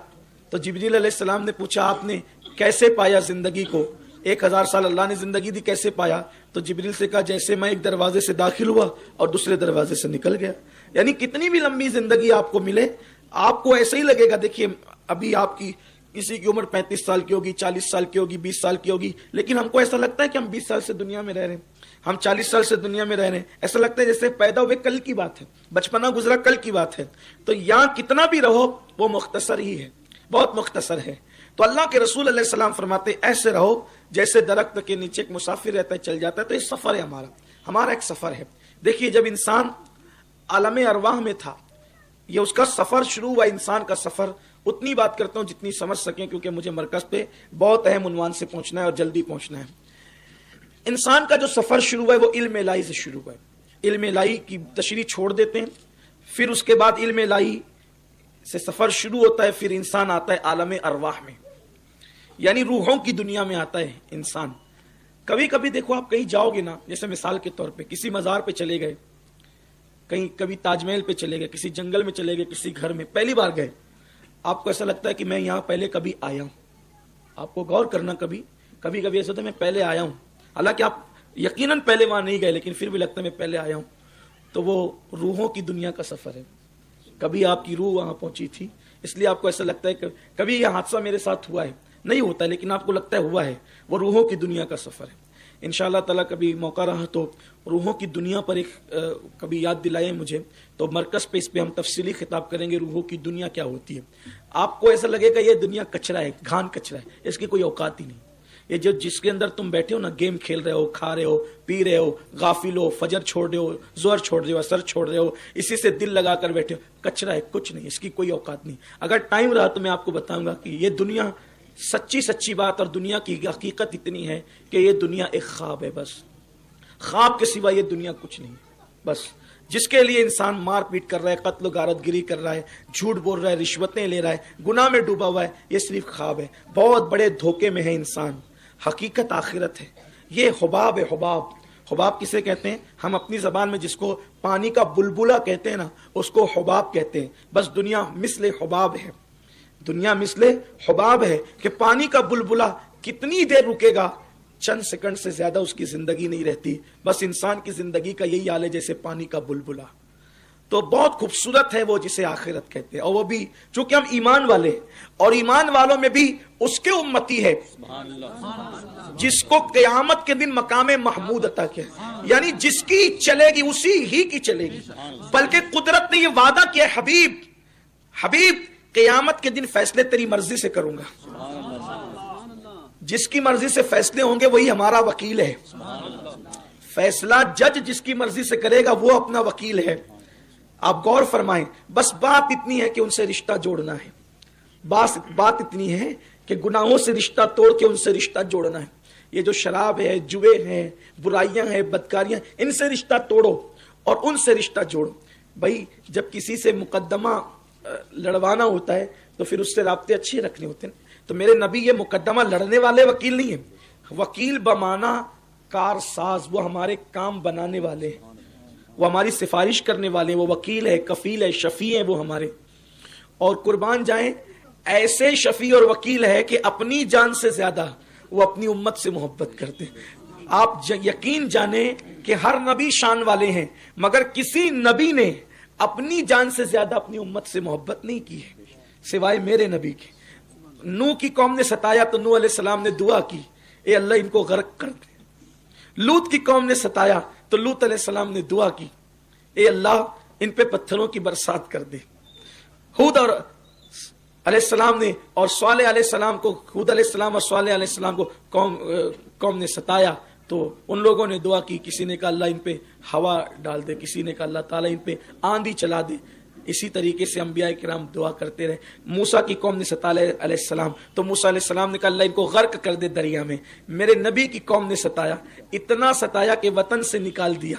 [SPEAKER 1] تو جبریل علیہ السلام نے پوچھا آپ نے کیسے پایا زندگی کو؟ 1000 سال اللہ نے زندگی دی, کیسے پایا؟ تو جبریل سے کہا جیسے میں ایک دروازے سے داخل ہوا اور دوسرے دروازے سے نکل گیا. یعنی کتنی بھی لمبی زندگی آپ کو ملے, آپ کو ایسے ہی لگے گا. دیکھیے ابھی آپ کی کسی کی عمر 35 سال کی ہوگی, 40 سال کی ہوگی, 20 سال کی ہوگی, لیکن ہم کو ایسا لگتا ہے کہ ہم 20 سال سے دنیا میں رہ رہے ہیں, ہم 40 سال سے دنیا میں رہ رہے ہیں. ایسا لگتا ہے جیسے پیدا ہوئے کل کی بات ہے, بچپنا گزرا کل کی بات ہے. تو یہاں کتنا بھی رہو وہ مختصر ہی ہے, بہت مختصر ہے. تو اللہ کے رسول علیہ السلام فرماتے ایسے رہو جیسے درخت کے نیچے ایک مسافر رہتا ہے, چل جاتا ہے. تو یہ سفر ہے ہمارا ایک سفر ہے. دیکھیے جب انسان عالم ارواح میں تھا, یہ اس کا سفر شروع ہوا. انسان کا سفر, اتنی بات کرتا ہوں جتنی سمجھ سکیں, کیونکہ مجھے مرکز پہ بہت اہم عنوان سے پہنچنا ہے اور جلدی پہنچنا ہے. انسان کا جو سفر شروع ہوا ہے وہ علم الہی سے شروع ہوا ہے. علم الہی کی تشریح چھوڑ دیتے ہیں, پھر اس کے بعد علم الہی سے سفر شروع ہوتا ہے. پھر انسان آتا ہے عالم ارواح میں, یعنی روحوں کی دنیا میں آتا ہے انسان. کبھی کبھی دیکھو آپ کہیں جاؤ گے نا, جیسے مثال کے طور پہ کسی مزار پہ چلے گئے, کہیں کبھی تاج محل پہ چلے گئے, کسی جنگل میں چلے گئے, کسی گھر میں پہلی بار گئے, آپ کو ایسا لگتا ہے کہ میں یہاں پہلے کبھی آیا ہوں. آپ کو غور کرنا, کبھی کبھی ایسا ہوتا ہے میں پہلے آیا ہوں, حالانکہ آپ یقیناً پہلے وہاں نہیں گئے, لیکن پھر بھی لگتا ہے میں پہلے آیا ہوں. تو وہ روحوں کی دنیا کا سفر ہے. کبھی آپ کی روح وہاں پہنچی تھی, اس لیے آپ کو ایسا لگتا ہے کہ کبھی یہ حادثہ میرے ساتھ ہوا ہے, نہیں ہوتا ہے لیکن آپ کو لگتا ہے ہوا ہے. وہ روحوں کی دنیا کا سفر ہے. انشاءاللہ تعالیٰ کبھی موقع رہا تو روحوں کی دنیا پر ایک کبھی یاد دلائیں مجھے, تو مرکز پہ اس پہ ہم تفصیلی خطاب کریں گے روحوں کی دنیا کیا ہوتی ہے. آپ کو ایسا لگے گا یہ دنیا کچرا ہے, گھان کچرا ہے, اس کی کوئی اوقات ہی نہیں. یہ جو جس کے اندر تم بیٹھے ہو نا, گیم کھیل رہے ہو, کھا رہے ہو, پی رہے ہو, غافل ہو, فجر چھوڑ رہے ہو, ظہر چھوڑ رہے ہو, اثر چھوڑ رہے ہو, اسی سے دل لگا کر بیٹھے ہو, کچرا ہے, کچھ نہیں, اس کی کوئی اوقات نہیں. اگر ٹائم رہا تو میں آپ کو بتاؤں گا کہ یہ دنیا سچی بات, اور دنیا کی حقیقت اتنی ہے کہ یہ دنیا ایک خواب ہے. بس خواب کے سوا یہ دنیا کچھ نہیں. بس جس کے لیے انسان مار پیٹ کر رہا ہے, قتل و غارت گری کر رہا ہے, جھوٹ بول رہا ہے, رشوتیں لے رہا ہے, گناہ میں ڈوبا ہوا ہے, یہ صرف خواب ہے. بہت بڑے دھوکے میں ہے انسان. حقیقت آخرت ہے. یہ حباب ہے, حباب. حباب کسے کہتے ہیں؟ ہم اپنی زبان میں جس کو پانی کا بلبلہ کہتے ہیں نا, اس کو حباب کہتے ہیں. بس دنیا مثل حباب ہے. دنیا مثل حباب ہے کہ پانی کا بلبلہ کتنی دیر رکے گا, چند سیکنڈ سے زیادہ اس کی زندگی نہیں رہتی. بس انسان کی زندگی کا یہی حال ہے جیسے پانی کا بلبلہ. تو بہت خوبصورت ہے وہ جسے آخرت کہتے ہیں, اور وہ بھی چونکہ ہم ایمان والے, اور ایمان والوں میں بھی اس کے امتی ہے جس کو قیامت کے دن مقام محمود عطا کیا, یعنی جس کی چلے گی اسی ہی کی چلے گی. بلکہ قدرت نے یہ وعدہ کیا, حبیب قیامت کے دن فیصلے تیری مرضی سے کروں گا. جس کی مرضی سے فیصلے ہوں گے وہی ہمارا وکیل ہے. فیصلہ جج جس کی مرضی سے کرے گا وہ اپنا وکیل ہے. آپ غور فرمائیں. بس بات اتنی ہے کہ ان سے رشتہ جوڑنا ہے. بات اتنی ہے کہ گناہوں سے رشتہ توڑ کے ان سے رشتہ جوڑنا ہے. یہ جو شراب ہے, جوے ہیں, برائیاں ہیں, بدکاریاں, ان سے رشتہ توڑو اور ان سے رشتہ جوڑو. بھائی جب کسی سے مقدمہ لڑوانا ہوتا ہے تو پھر اس سے رابطے اچھے رکھنے ہوتے ہیں. تو میرے نبی یہ مقدمہ لڑنے والے وکیل نہیں ہیں. وکیل بمانا کار ساز, وہ ہمارے کام بنانے والے ہیں, وہ ہماری سفارش کرنے والے ہیں. وہ وکیل ہے, کفیل ہے, شفیع ہے وہ ہمارے. اور قربان جائیں ایسے شفیع اور وکیل ہے کہ اپنی جان سے زیادہ وہ اپنی امت سے محبت کرتے ہیں. آپ یقین جانیں کہ ہر نبی شان والے ہیں, مگر کسی نبی نے اپنی جان سے زیادہ اپنی امت سے محبت نہیں کی ہے سوائے میرے نبی کے. نوح کی قوم نے ستایا تو نوح علیہ السلام نے دعا کی اے اللہ ان کو غرق کر دے۔ لوط کی قوم نے ستایا تو لوط علیہ السلام نے دعا کی، اے اللہ ان پہ پتھروں کی برسات کر دے۔ ہود اور علیہ السلام نے اور صالح علیہ السلام کو، ہود علیہ السلام اور صالح علیہ السلام کو قوم نے ستایا تو ان لوگوں نے دعا کی، کسی نے کہا اللہ ان پہ ہوا ڈال دے، کسی نے کہا اللہ تعالیٰ ان پہ آندھی چلا دے۔ اسی طریقے سے انبیاء کرام دعا کرتے رہے۔ موسیٰ کی قوم نے ستایا علیہ السلام تو موسیٰ علیہ السلام نے کہا اللہ ان کو غرق کر دے دریا میں۔ میرے نبی کی قوم نے ستایا، اتنا ستایا کہ وطن سے نکال دیا،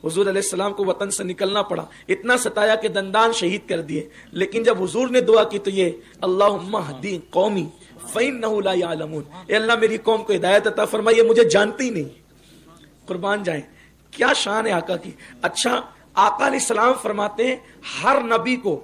[SPEAKER 1] حضور علیہ السلام کو وطن سے نکلنا پڑا، اتنا ستایا کہ دندان شہید کر دیے۔ لیکن جب حضور نے دعا کی تو یہ اللہم اہدی قومی فإنہ لا یعلمون، اے اللہ میری قوم کو ہدایت عطا فرمائیے، مجھے جانتی نہیں۔ قربان جائیں، کیا شان ہے آقا کی۔ اچھا آقا علیہ السلام فرماتے ہیں ہر نبی کو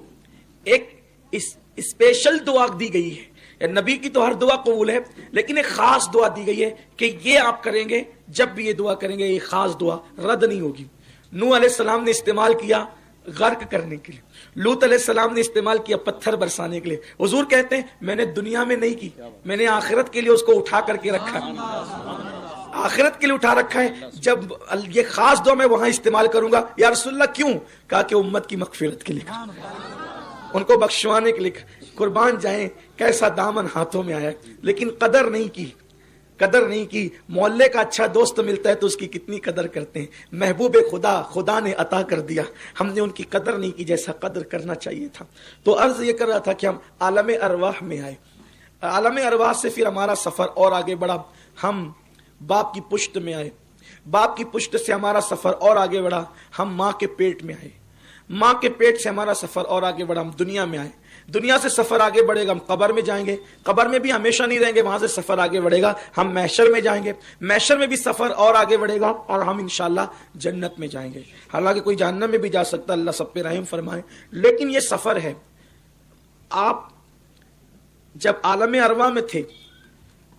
[SPEAKER 1] ایک اسپیشل دعا دی گئی ہے، نبی کی تو ہر دعا قبول ہے لیکن ایک خاص دعا دی گئی ہے کہ یہ آپ کریں گے، جب بھی یہ دعا کریں گے یہ خاص دعا رد نہیں ہوگی۔ نوح علیہ السلام نے استعمال کیا غرق کرنے کے لیے، لوط علیہ السلام نے استعمال کیا پتھر برسانے کے لیے۔ حضور کہتے ہیں میں نے دنیا میں نہیں کی، میں نے آخرت کے لیے اس کو اٹھا کر کے رکھا، آخرت کے لیے اٹھا رکھا ہے، جب یہ خاص دعا میں وہاں استعمال کروں گا۔ یا رسول اللہ کیوں؟ کہا کہ امت کی مغفرت کے لیے، ان کو بخشوانے کے لیے۔ قربان جائیں کیسا دامن ہاتھوں میں آیا، لیکن قدر نہیں کی، قدر نہیں کی۔ محلے کا اچھا دوست ملتا ہے تو اس کی کتنی قدر کرتے ہیں۔ محبوب خدا خدا نے عطا کر دیا، ہم نے ان کی قدر نہیں کی جیسا قدر کرنا چاہیے تھا۔ تو عرض یہ کر رہا تھا کہ ہم عالم ارواح میں آئے، عالم ارواح سے پھر ہمارا سفر اور آگے بڑھا، ہم باپ کی پشت میں آئے، باپ کی پشت سے ہمارا سفر اور آگے بڑھا، ہم ماں کے پیٹ میں آئے، ماں کے پیٹ سے ہمارا سفر اور آگے بڑھا، ہم دنیا میں آئے، دنیا سے سفر آگے بڑھے گا، ہم قبر میں جائیں گے، قبر میں بھی ہمیشہ نہیں رہیں گے، وہاں سے سفر آگے بڑھے گا، ہم محشر میں جائیں گے، محشر میں بھی سفر اور آگے بڑھے گا اور ہم انشاءاللہ جنت میں جائیں گے۔ حالانکہ کوئی جہنم میں بھی جا سکتا، اللہ سب پہ رحم فرمائے، لیکن یہ سفر ہے۔ آپ جب عالم ارواح میں تھے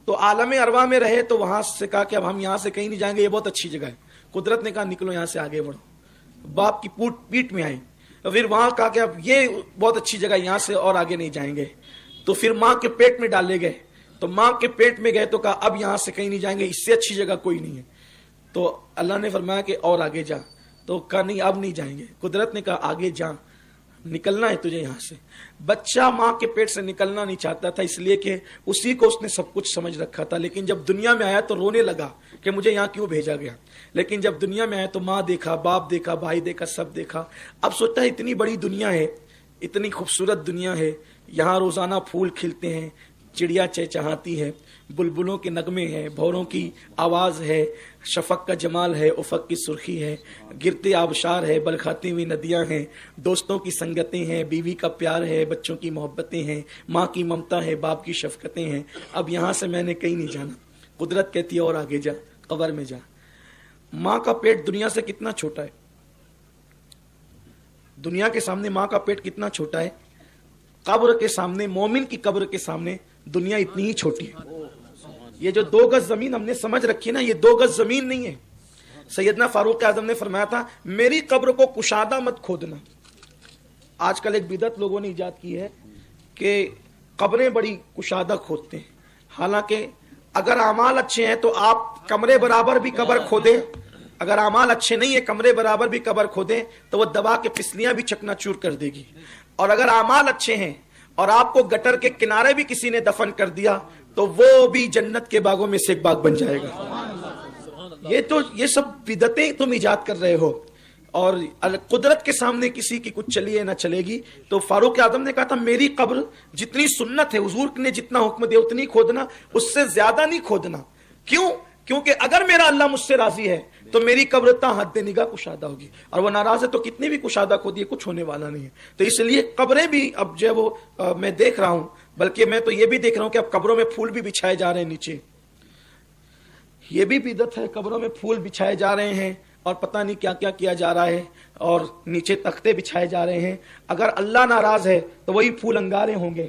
[SPEAKER 1] تو عالم ارواح میں رہے تو وہاں سے کہا کہ اب ہم یہاں سے کہیں نہیں جائیں گے، یہ بہت اچھی جگہ ہے۔ قدرت نے کہا نکلو یہاں سے آگے بڑھو، باپ کی پیٹ میں آئے، پھر وہاں کہا کہ اب یہ بہت اچھی جگہ، یہاں سے اور آگے نہیں جائیں گے، تو پھر ماں کے پیٹ میں ڈالے گئے، تو ماں کے پیٹ میں گئے تو کہا اب یہاں سے کہیں نہیں جائیں گے، اس سے اچھی جگہ کوئی نہیں ہے۔ تو اللہ نے فرمایا کہ اور آگے جا، تو کہا نہیں اب نہیں جائیں گے۔ قدرت نے کہا آگے جا، نکلنا ہے تجھے یہاں سے۔ بچہ ماں کے پیٹ سے نکلنا نہیں چاہتا تھا، اس لیے کہ اسی کو اس نے سب کچھ سمجھ رکھا تھا، لیکن جب دنیا میں آیا تو رونے لگا کہ مجھے یہاں کیوں بھیجا گیا۔ لیکن جب دنیا میں آیا تو ماں دیکھا، باپ دیکھا، بھائی دیکھا، سب دیکھا۔ اب سوچتا ہے اتنی بڑی دنیا ہے، اتنی خوبصورت دنیا ہے، یہاں روزانہ پھول کھلتے ہیں، چڑیا چہچہاتی ہے، بلبلوں کے نغمے ہیں، بھوروں کی آواز ہے، شفق کا جمال ہے، افق کی سرخی ہے، گرتے آبشار ہے، بلکھاتی ہوئی ندیاں ہیں، دوستوں کی سنگتیں ہیں، بیوی کا پیار ہے، بچوں کی محبتیں ہیں، ماں کی ممتا ہے، باپ کی شفقتیں ہیں۔ اب یہاں سے میں نے کہیں نہیں جانا۔ قدرت کہتی ہے اور آگے جا، قبر میں جا۔ ماں کا پیٹ دنیا سے کتنا چھوٹا ہے، دنیا کے سامنے ماں کا پیٹ کتنا چھوٹا ہے، قبر کے سامنے، مومن کی قبر کے سامنے دنیا اتنی ہی چھوٹی ہے۔ یہ جو 2 گز زمین ہم نے سمجھ رکھی نا، یہ 2 گز زمین نہیں ہے۔ سیدنا فاروق اعظم نے فرمایا تھا میری قبر کو کشادہ مت کھودنا۔ آج کل ایک بدعت لوگوں نے ایجاد کی ہے کہ قبریں بڑی کشادہ کھودتے ہیں، حالانکہ اگر اعمال اچھے ہیں تو آپ کمرے برابر بھی قبر کھودیں، اگر اعمال اچھے نہیں ہیں کمرے برابر بھی قبر کھودیں تو وہ دبا کے پسلیاں بھی چکنا چور کر دے گی، اور اگر اعمال اچھے ہیں اور آپ کو گٹر کے کنارے بھی کسی نے دفن کر دیا تو وہ بھی جنت کے باغوں میں سے ایک باغ بن جائے گا۔ یہ سب بدعتیں تم ایجاد کر رہے ہو، اور قدرت کے سامنے کسی کی کچھ چلیے نہ چلے گی۔ تو فاروق اعظم نے کہا تھا میری قبر جتنی سنت ہے، حضور نے جتنا حکم دیا اتنی کھودنا، اس سے زیادہ نہیں کھودنا۔ کیوں؟ کیونکہ اگر میرا اللہ مجھ سے راضی ہے تو میری قبر تا حد نگاہ کشادہ ہوگی، اور وہ ناراض ہے تو کتنی بھی کشادہ کھودیے کچھ ہونے والا نہیں ہے۔ تو اس لیے قبریں بھی اب جو ہے وہ میں دیکھ رہا ہوں، بلکہ میں تو یہ بھی دیکھ رہا ہوں کہ اب قبروں میں پھول بھی بچھائے جا رہے ہیں نیچے۔ یہ بھی بدعت ہے، قبروں میں پھول بچھائے جا رہے ہیں اور پتہ نہیں کیا کیا کیا جا رہا ہے، اور نیچے تختے بچھائے جا رہے ہیں۔ اگر اللہ ناراض ہے تو وہی پھول انگارے ہوں گے،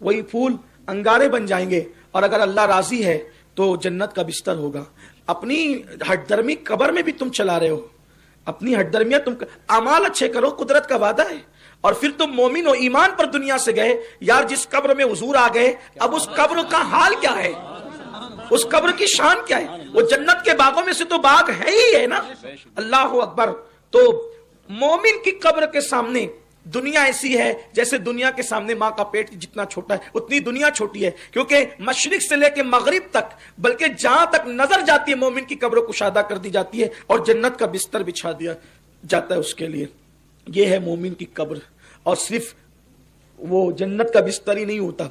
[SPEAKER 1] وہی پھول انگارے بن جائیں گے، اور اگر اللہ راضی ہے تو جنت کا بستر ہوگا۔ اپنی ہٹ درمی قبر میں بھی تم چلا رہے ہو، اپنی ہٹ درمیاں تم اعمال اچھے کرو، قدرت کا وعدہ ہے، اور پھر تم مومن و ایمان پر دنیا سے گئے۔ یار جس قبر میں حضور آ گئے اب اس قبر کا حال کیا ہے؟ اس قبر کی شان کیا ہے؟ وہ جنت کے باغوں میں سے تو باغ ہے ہی ہے نا. اللہ اکبر. تو مومن کی قبر کے سامنے دنیا ایسی ہے جیسے دنیا کے سامنے ماں کا پیٹ جتنا چھوٹا ہے اتنی دنیا چھوٹی ہے، کیونکہ مشرق سے لے کے مغرب تک، بلکہ جہاں تک نظر جاتی ہے مومن کی قبر کشادہ کر دی جاتی ہے اور جنت کا بستر بچھا دیا جاتا ہے اس کے لیے. یہ ہے مومن کی قبر. اور صرف وہ جنت کا بستر ہی نہیں ہوتا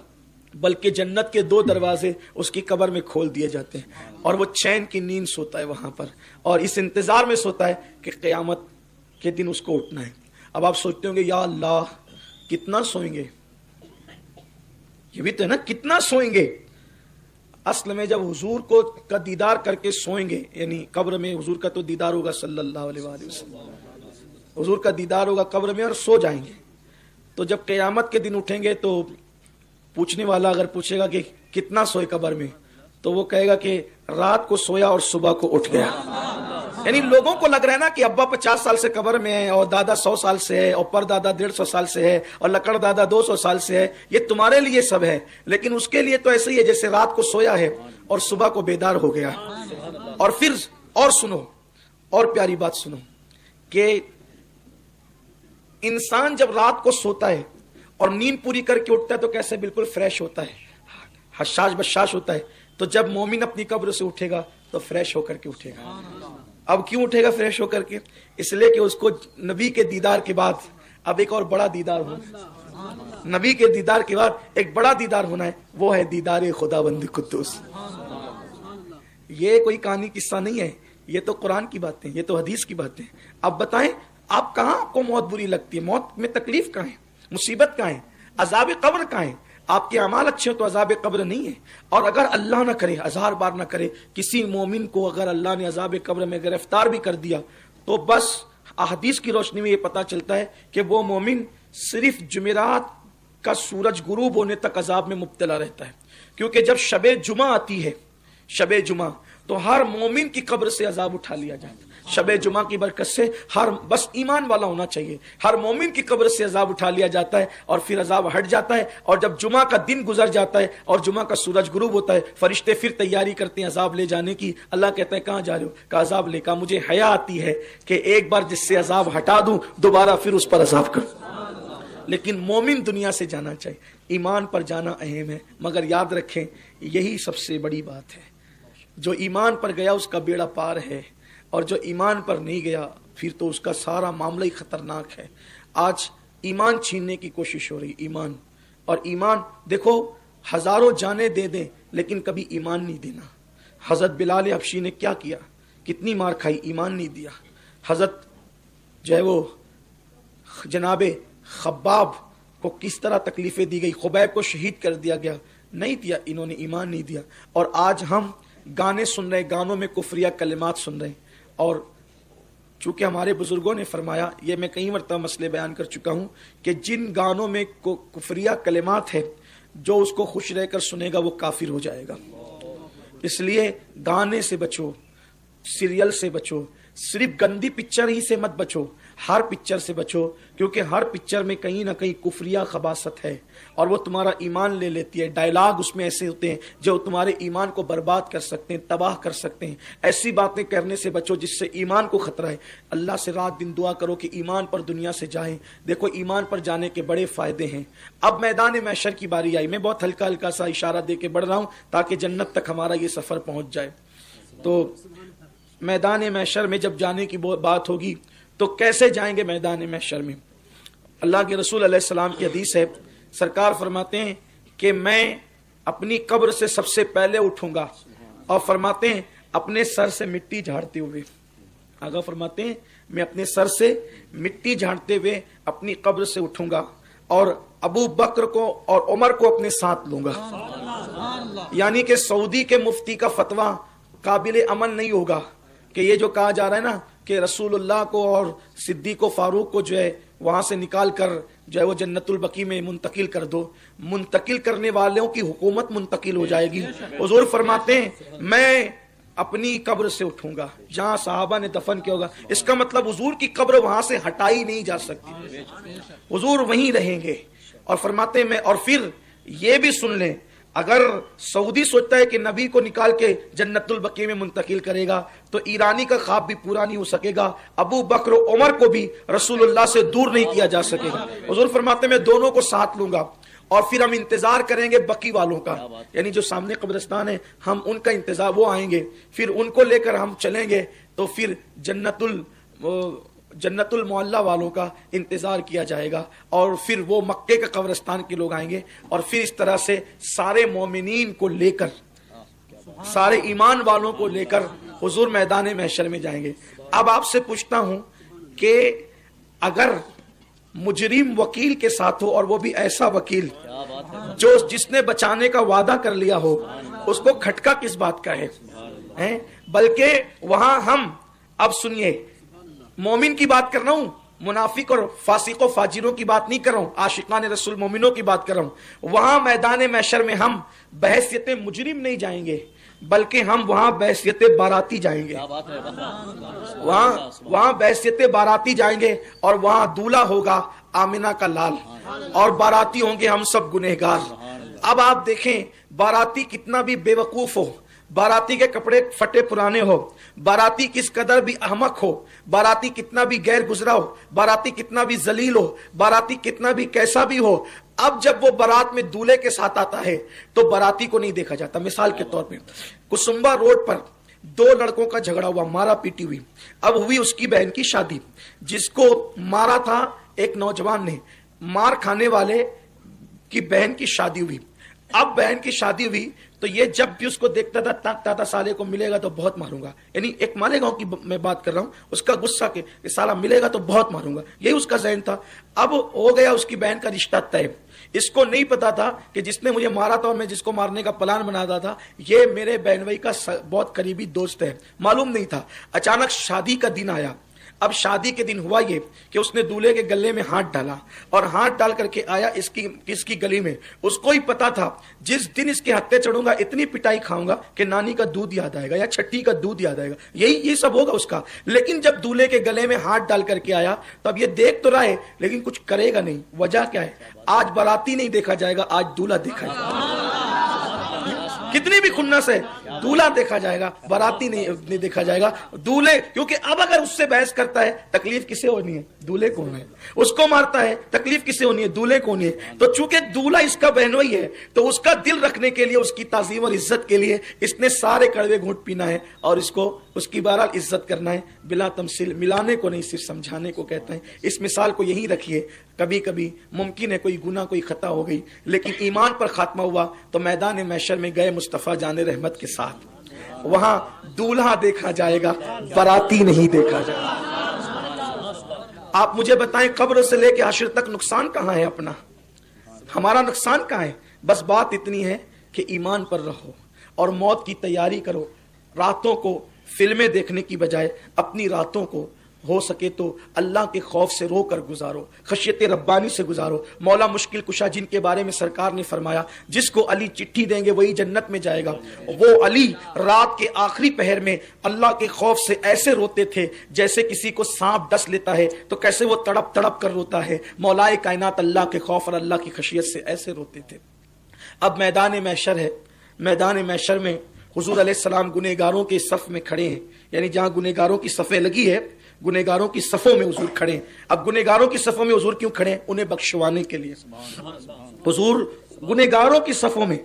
[SPEAKER 1] بلکہ جنت کے 2 دروازے اس کی قبر میں کھول دیے جاتے ہیں اور وہ چین کی نیند سوتا ہے وہاں پر، اور اس انتظار میں سوتا ہے کہ قیامت کے دن اس کو اٹھنا ہے. اب آپ سوچتے ہوں گے یا اللہ کتنا سوئیں گے، یہ بھی تو ہے نا کتنا سوئیں گے. اصل میں جب حضور کو کا دیدار کر کے سوئیں گے، یعنی قبر میں حضور کا تو دیدار ہوگا صلی اللہ علیہ وآلہ وسلم، حضور کا دیدار ہوگا قبر میں اور سو جائیں گے. تو جب قیامت کے دن اٹھیں گے تو پوچھنے والا اگر پوچھے گا کہ کتنا سوئے قبر میں، تو وہ کہے گا کہ رات کو سویا اور صبح کو اٹھ گیا. یعنی لوگوں کو لگ رہا ہے نا کہ ابا 50 سال سے قبر میں ہے اور دادا 100 سال سے ہے اور پر دادا 150 سال سے ہے اور لکڑ دادا 200 سال سے ہے، یہ تمہارے لیے سب ہے، لیکن اس کے لیے تو ایسے ہی ہے جیسے رات کو سویا ہے اور صبح کو بیدار ہو گیا. اور پھر اور سنو، اور پیاری بات سنو کہ انسان جب رات کو سوتا ہے اور نیند پوری کر کے اٹھتا ہے تو کیسے بالکل فریش ہوتا ہے، حشاش بشاش ہوتا ہے. تو جب مومن اپنی قبر سے اٹھے گا تو فریش ہو کر کے اٹھے گا. اب کیوں اٹھے گا فریش ہو کر کے؟ اس لیے کہ اس کو نبی کے دیدار کے بعد اب ایک اور بڑا دیدار ہونا. نبی کے دیدار کے بعد ایک بڑا دیدار ہونا ہے، وہ ہے دیدار خداوند قدوس. یہ کوئی کہانی قصہ نہیں ہے، یہ تو قرآن کی باتیں، یہ تو حدیث کی باتیں. اب بتائیں آپ کہاں آپ کو موت بری لگتی ہے؟ موت میں تکلیف کہاں ہے؟ مصیبت کہاں ہے؟ عذاب قبر کہاں ہے؟ آپ کے اعمال اچھے ہو تو عذاب قبر نہیں ہے. اور اگر اللہ نہ کرے، ہزار بار نہ کرے، کسی مومن کو اگر اللہ نے عذاب قبر میں گرفتار بھی کر دیا تو بس احادیث کی روشنی میں یہ پتا چلتا ہے کہ وہ مومن صرف جمعرات کا سورج غروب ہونے تک عذاب میں مبتلا رہتا ہے. کیونکہ جب شب جمعہ آتی ہے، شب جمعہ، تو ہر مومن کی قبر سے عذاب اٹھا لیا جاتا ہے. شب جمعہ کی برکت سے بس ایمان والا ہونا چاہیے، ہر مومن کی قبر سے عذاب اٹھا لیا جاتا ہے اور پھر عذاب ہٹ جاتا ہے. اور جب جمعہ کا دن گزر جاتا ہے اور جمعہ کا سورج غروب ہوتا ہے، فرشتے پھر تیاری کرتے ہیں عذاب لے جانے کی. اللہ کہتا ہے کہاں جا رہے ہو؟ کہا عذاب لے. کہا مجھے حیا آتی ہے کہ ایک بار جس سے عذاب ہٹا دوں دوبارہ پھر اس پر عذاب کروں. لیکن مومن دنیا سے جانا چاہیے، ایمان پر جانا اہم ہے. مگر یاد رکھیں یہی سب سے بڑی بات ہے، جو ایمان پر گیا اس کا بیڑا پار ہے، اور جو ایمان پر نہیں گیا پھر تو اس کا سارا معاملہ ہی خطرناک ہے. آج ایمان چھیننے کی کوشش ہو رہی، ایمان. اور ایمان دیکھو ہزاروں جانیں دے دیں لیکن کبھی ایمان نہیں دینا. حضرت بلال حبشی نے کیا کیا، کتنی مار کھائی، ایمان نہیں دیا. حضرت جو ہے وہ جناب خباب کو کس طرح تکلیفیں دی گئی، خبیب کو شہید کر دیا گیا، نہیں دیا، انہوں نے ایمان نہیں دیا. اور آج ہم گانے سن رہے، گانوں میں کفریہ کلمات سن رہے ہیں. اور چونکہ ہمارے بزرگوں نے فرمایا، یہ میں کئی مرتبہ مسئلے بیان کر چکا ہوں، کہ جن گانوں میں کفریہ کلمات ہے جو اس کو خوش رہ کر سنے گا وہ کافر ہو جائے گا. اس لیے گانے سے بچو، سیریل سے بچو، صرف گندی پکچر ہی سے مت بچو، ہر پکچر سے بچو، کیونکہ ہر پکچر میں کہیں نہ کہیں کفریہ خباثت ہے اور وہ تمہارا ایمان لے لیتی ہے. ڈائلاگ اس میں ایسے ہوتے ہیں جو تمہارے ایمان کو برباد کر سکتے ہیں، تباہ کر سکتے ہیں. ایسی باتیں کرنے سے بچو جس سے ایمان کو خطرہ ہے. اللہ سے رات دن دعا کرو کہ ایمان پر دنیا سے جائیں. دیکھو ایمان پر جانے کے بڑے فائدے ہیں. اب میدان محشر کی باری آئی. میں بہت ہلکا ہلکا سا اشارہ دے کے بڑھ رہا ہوں تاکہ جنت تک ہمارا یہ سفر پہنچ جائے. تو میدان محشر میں جب جانے کی بات ہوگی تو کیسے جائیں گے میدان محشر میں؟ اللہ کے رسول علیہ السلام کی حدیث ہے، سرکار فرماتے ہیں کہ میں اپنی قبر سے سب سے پہلے اٹھوں گا، اور فرماتے ہیں اپنے سر سے مٹی جھاڑتے ہوئے. آگا فرماتے ہیں میں اپنے سر سے مٹی جھاڑتے ہوئے اپنی قبر سے اٹھوں گا اور ابو بکر کو اور عمر کو اپنے ساتھ لوں گا. یعنی کہ سعودی کے مفتی کا فتویٰ قابل عمل نہیں ہوگا کہ یہ جو کہا جا رہا ہے نا کہ رسول اللہ کو اور صدیق و فاروق کو جو ہے وہاں سے نکال کر جو ہے وہ جنت البقیع میں منتقل کر دو. منتقل کرنے والوں کی حکومت منتقل ہو جائے گی. حضور فرماتے ہیں میں اپنی قبر سے اٹھوں گا جہاں صحابہ نے دفن کیا ہوگا. اس کا مطلب حضور کی قبر وہاں سے ہٹائی نہیں جا سکتی، حضور وہیں رہیں گے. اور فرماتے ہیں میں، اور پھر یہ بھی سن لیں اگر سعودی سوچتا ہے کہ نبی کو نکال کے جنت البقیع میں منتقل کرے گا تو ایرانی کا خواب بھی پورا نہیں ہو سکے گا، ابو بکر و عمر کو بھی رسول اللہ سے دور نہیں کیا جا سکے گا۔ حضور فرماتے ہیں میں دونوں کو ساتھ لوں گا، اور پھر ہم انتظار کریں گے بقی والوں کا، یعنی جو سامنے قبرستان ہے ہم ان کا انتظار، وہ آئیں گے، پھر ان کو لے کر ہم چلیں گے، تو پھر جنت المعلا والوں کا انتظار کیا جائے گا، اور پھر وہ مکے کے قبرستان کے لوگ آئیں گے، اور پھر اس طرح سے سارے مومنین کو لے کر، سارے ایمان والوں کو لے کر حضور میدان محشر میں جائیں گے۔ اب آپ سے پوچھتا ہوں کہ اگر مجرم وکیل کے ساتھ ہو، اور وہ بھی ایسا وکیل جس نے بچانے کا وعدہ کر لیا ہو، اس کو کھٹکا کس بات کا ہے؟ بلکہ وہاں ہم، اب سنیے، مومن کی بات کر رہا ہوں، منافق اور فاسق و فاجروں کی بات نہیں کر رہا ہوں، عاشقان رسول مومنوں کی بات کر رہا ہوں۔ وہاں میدان محشر میں ہم بحیثیت مجرم نہیں جائیں گے، بلکہ ہم وہاں بحیثیت باراتی جائیں گے، وہاں بحیثیت باراتی جائیں گے، اور وہاں دولہا ہوگا آمنہ کا لال، اور باراتی ہوں گے ہم سب گنہگار۔ اب آپ دیکھیں باراتی کتنا بھی بے وقوف ہو، باراتی کے کپڑے پھٹے پرانے ہو، باراتی کس قدر بھی احمق ہو، باراتی کتنا بھی غیر گزرا ہو، باراتی کتنا بھی ذلیل ہو، باراتی کتنا بھی کیسا بھی ہو، اب جب وہ بارات میں دولہے کے ساتھ آتا ہے تو باراتی کو نہیں دیکھا جاتا۔ مثال کے طور پہ کسمبا روڈ پر دو لڑکوں کا جھگڑا ہوا، مارا پیٹی ہوئی، اب ہوئی اس کی بہن کی شادی، جس کو مارا تھا ایک نوجوان نے، مار کھانے والے کی بہن کی شادی ہوئی۔ اب بہن کی شادی ہوئی تو یہ جب بھی اس کو دیکھتا تھا تاکتا تھا سالے کو ملے گا تو بہت ماروں گا، یعنی ایک مالیگاؤں کی میں بات کر رہا ہوں، اس کا غصہ کہ سالہ ملے گا تو بہت ماروں گا، یہی اس کا ذہن تھا۔ اب ہو گیا اس کی بہن کا رشتہ طے، اس کو نہیں پتا تھا کہ جس نے مجھے مارا تھا اور میں جس کو مارنے کا پلان بناتا تھا یہ میرے بہن بھائی کا بہت قریبی دوست ہے، معلوم نہیں تھا۔ اچانک شادی کا دن آیا، اب شادی کے دن ہوا یہ کہ اس نے دولہے کے گلے میں ہاتھ ڈالا، اور ہاتھ ڈال کر کے آیا اس کی گلی میں، اس کو ہی پتا تھا جس دن اس کے ہتھے چڑھوں گا اتنی پٹائی کھاؤں گا کہ نانی کا دودھ یاد آئے گا یا چھٹی کا دودھ یاد آئے گا، یہ سب ہوگا اس کا۔ لیکن جب دولہے کے گلے میں ہاتھ ڈال کر کے آیا تو اب یہ دیکھ تو رہا ہے لیکن کچھ کرے گا نہیں۔ وجہ کیا ہے؟ آج باراتی نہیں دیکھا جائے گا، آج دولہا دیکھا جائے گا، کتنی بھی خنس ہے، دولہا دیکھا جائے گا، باراتی نہیں دیکھا جائے گا۔ دولہے، کیونکہ اب اگر اس سے بحث کرتا ہے تکلیف کسے ہونی ہے؟ دولہے کو ہے۔ اس کو مارتا ہے تکلیف کسے ہونی ہے؟ دولہے کو ہونی ہے۔ تو چونکہ دولہا اس کا بہنوئی ہے تو اس کا دل رکھنے کے لیے، اس کی تعظیم اور عزت کے لیے اس نے سارے کڑوے گھونٹ پینا ہے، اور اس کو اس کی بہرحال عزت کرنا ہے بلا تمثیل، ملانے کو نہیں صرف سمجھانے کو کہتا ہے۔ اس مثال کو یہی رکھیے، کبھی کبھی ممکن ہے کوئی گناہ کوئی خطا ہو گئی لیکن ایمان پر خاتمہ ہوا تو میدان محشر میں گئے مصطفیٰ جان رحمت کے ساتھ، وہاں دولہا دیکھا جائے گا، باراتی نہیں دیکھا جائے گا۔ آپ مجھے بتائیں قبر سے لے کے حشر تک نقصان کہاں ہے اپنا؟ ہمارا نقصان کہاں ہے؟ بس بات اتنی ہے کہ ایمان پر رہو اور موت کی تیاری کرو۔ راتوں کو فلمیں دیکھنے کی بجائے اپنی راتوں کو ہو سکے تو اللہ کے خوف سے رو کر گزارو، خشیت ربانی سے گزارو۔ مولا مشکل کشا جن کے بارے میں سرکار نے فرمایا جس کو علی چٹھی دیں گے وہی جنت میں جائے گا، وہ علی رات کے آخری پہر میں اللہ کے خوف سے ایسے روتے تھے جیسے کسی کو سانپ ڈس لیتا ہے تو کیسے وہ تڑپ تڑپ کر روتا ہے، مولا کائنات اللہ کے خوف اور اللہ کی خشیت سے ایسے روتے تھے۔ اب میدان محشر ہے، میدان محشر میں حضور علیہ السلام گنہگاروں کے صف میں کھڑے ہیں، یعنی جہاں گنہگاروں کی صفیں لگی ہے گنہگاروں کی صفوں میں حضور کھڑے ہیں۔ اب گنہگاروں کی صفوں میں حضور کیوں کھڑے ہیں؟ انہیں بخشوانے کے لیے۔ حضور گنہگاروں کی صفوں میں،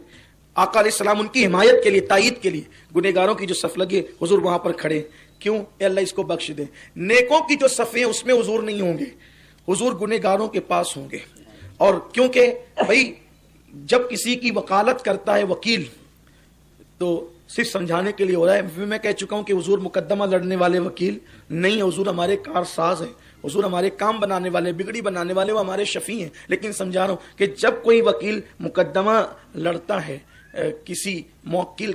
[SPEAKER 1] آقا علیہ السلام ان کی حمایت کے لیے، تائید کے لیے گنہگاروں کی جو صف لگی ہے حضور وہاں پر کھڑے ہیں۔ کیوں؟ اے اللہ اس کو بخش دے۔ نیکوں کی جو صفیں ہیں اس میں حضور نہیں ہوں گے، حضور گنہگاروں کے پاس ہوں گے۔ اور کیونکہ بھائی جب کسی کی وکالت کرتا ہے وکیل تو صرف سمجھانے کے لیے ہو رہا ہے۔ میں کہہ چکا ہوں کہ حضور مقدمہ لڑنے والے وکیل نہیں ہے، حضور ہمارے کارساز ہیں، حضور ہمارے کام بنانے والے، بگڑی بنانے والے، وہ ہمارے شفیع ہیں۔ لیکن سمجھا رہا ہوں کہ جب کوئی وکیل مقدمہ لڑتا ہے کسی موکل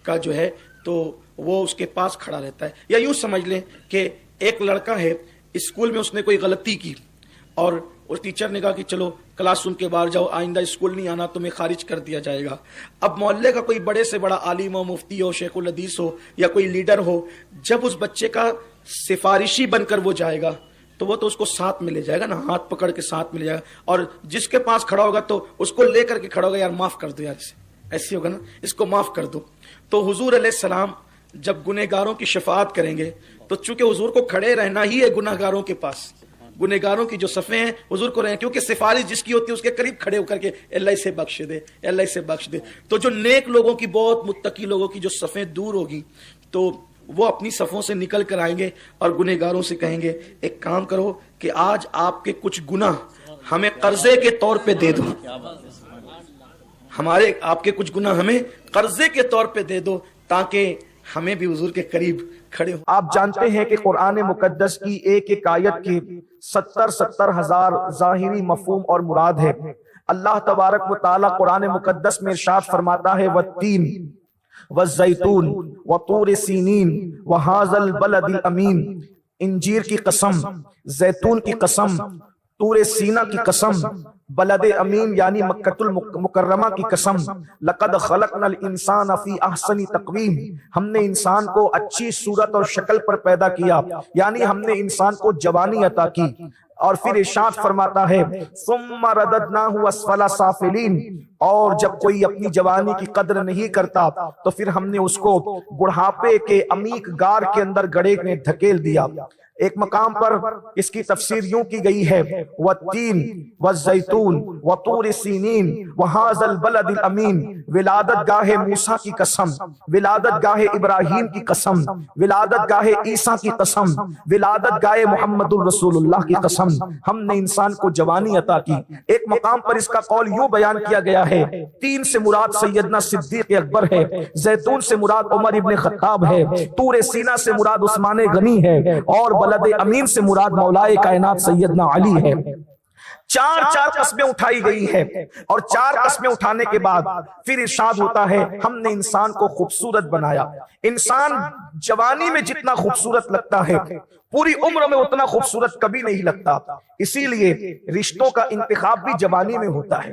[SPEAKER 1] کا جو ہے تو وہ اس کے پاس کھڑا رہتا ہے۔ یا یوں سمجھ لیں کہ ایک لڑکا ہے، اسکول میں اس نے کوئی غلطی کی اور اس ٹیچر نے کہا کہ چلو کلاس روم کے باہر جاؤ، آئندہ اسکول نہیں آنا، تمہیں خارج کر دیا جائے گا۔ اب محلے کا کوئی بڑے سے بڑا عالم ہو، مفتی ہو، شیخ الحدیث ہو یا کوئی لیڈر ہو، جب اس بچے کا سفارشی بن کر وہ جائے گا تو وہ تو اس کو ساتھ میں لے جائے گا نا، ہاتھ پکڑ کے ساتھ میں لے جائے گا، اور جس کے پاس کھڑا ہوگا تو اس کو لے کر کے کھڑا ہوگا، یار معاف کر دو یار اسے، ایسی ہوگا نا، اس کو معاف کر دو. تو حضور علیہ السلام جب گنہگاروں کی شفاعت کریں گے تو چونکہ حضور کو کھڑے رہنا ہی ہے گنہگاروں کے پاس، گنہگاروں کی جو صفیں ہیں حضور کو رہنا، کیونکہ سفارش جس کی ہوتی ہے اس کے قریب کھڑے ہو کر کے اللہ اسے بخش دے، اللہ اسے بخش دے. تو جو نیک لوگوں کی، بہت متقی لوگوں کی جو صفیں دور ہوگی تو وہ اپنی صفوں سے نکل کر آئیں گے اور گنہگاروں سے کہیں گے ایک کام کرو کہ آج آپ کے کچھ گناہ ہمیں قرضے کے طور پہ دے دو، ہمارے آپ کے کچھ گناہ ہمیں قرضے کے طور پہ دے دو تاکہ ہمیں بھی حضور کے قریب کھڑے ہو. آپ جانتے ہیں کہ قرآن مقدس کی ایک ایک آیت کی 70 ہزار ظاہری مفہوم اور مراد ہے. اللہ تبارک و تعالی قرآن مقدس میں ارشاد فرماتا ہے والتین والزیتون وطور سینین وہذا البلد الامین، انجیر کی قسم، زیتون کی قسم، طور سینہ کی قسم، بلد امین یعنی مکۃ المکرمہ کی قسم. لقد خلقنا الانسان فی احسن تقویم، ہم نے انسان کو اچھی صورت اور شکل پر پیدا کیا، یعنی ہم نے انسان کو جوانی عطا کی. اور پھر ارشاد فرماتا ہے ثم رددناہ اسفل سافلین، اور جب کوئی اپنی جوانی کی قدر نہیں کرتا تو پھر ہم نے اس کو بڑھاپے کے عمیق غار کے اندر گڑھے میں دھکیل دیا. ایک مقام پر اس کی تفسیر یوں کی گئی ہے والتین والزیتون وطور سینین وہذا البلد الامین، ولادت گاہ موسیٰ کی قسم، ولادت گاہ ابراہیم کی قسم، ولادت گاہ عیسیٰ کی قسم، ولادت گاہ محمد الرسول اللہ کی قسم، ہم نے انسان کو جوانی عطا کی. ایک مقام پر اس کا قول یوں بیان کیا گیا ہے تین سے مراد سیدنا صدیق اکبر ہے، زیتون سے مراد عمر ابن خطاب ہے، طور سینہ سے مراد عثمان غنی ہے، اور بلد امین سے مراد مولائے کائنات سیدنا علی ہے. چار قسمیں اٹھائی گئی ہے، اور چار قسمیں اٹھانے کے بعد پھر ارشاد ہوتا ہے ہم نے انسان کو خوبصورت بنایا. انسان جوانی میں جتنا خوبصورت لگتا ہے پوری عمر میں اتنا خوبصورت کبھی نہیں لگتا. اسی لیے رشتوں کا انتخاب بھی جوانی میں ہوتا ہے.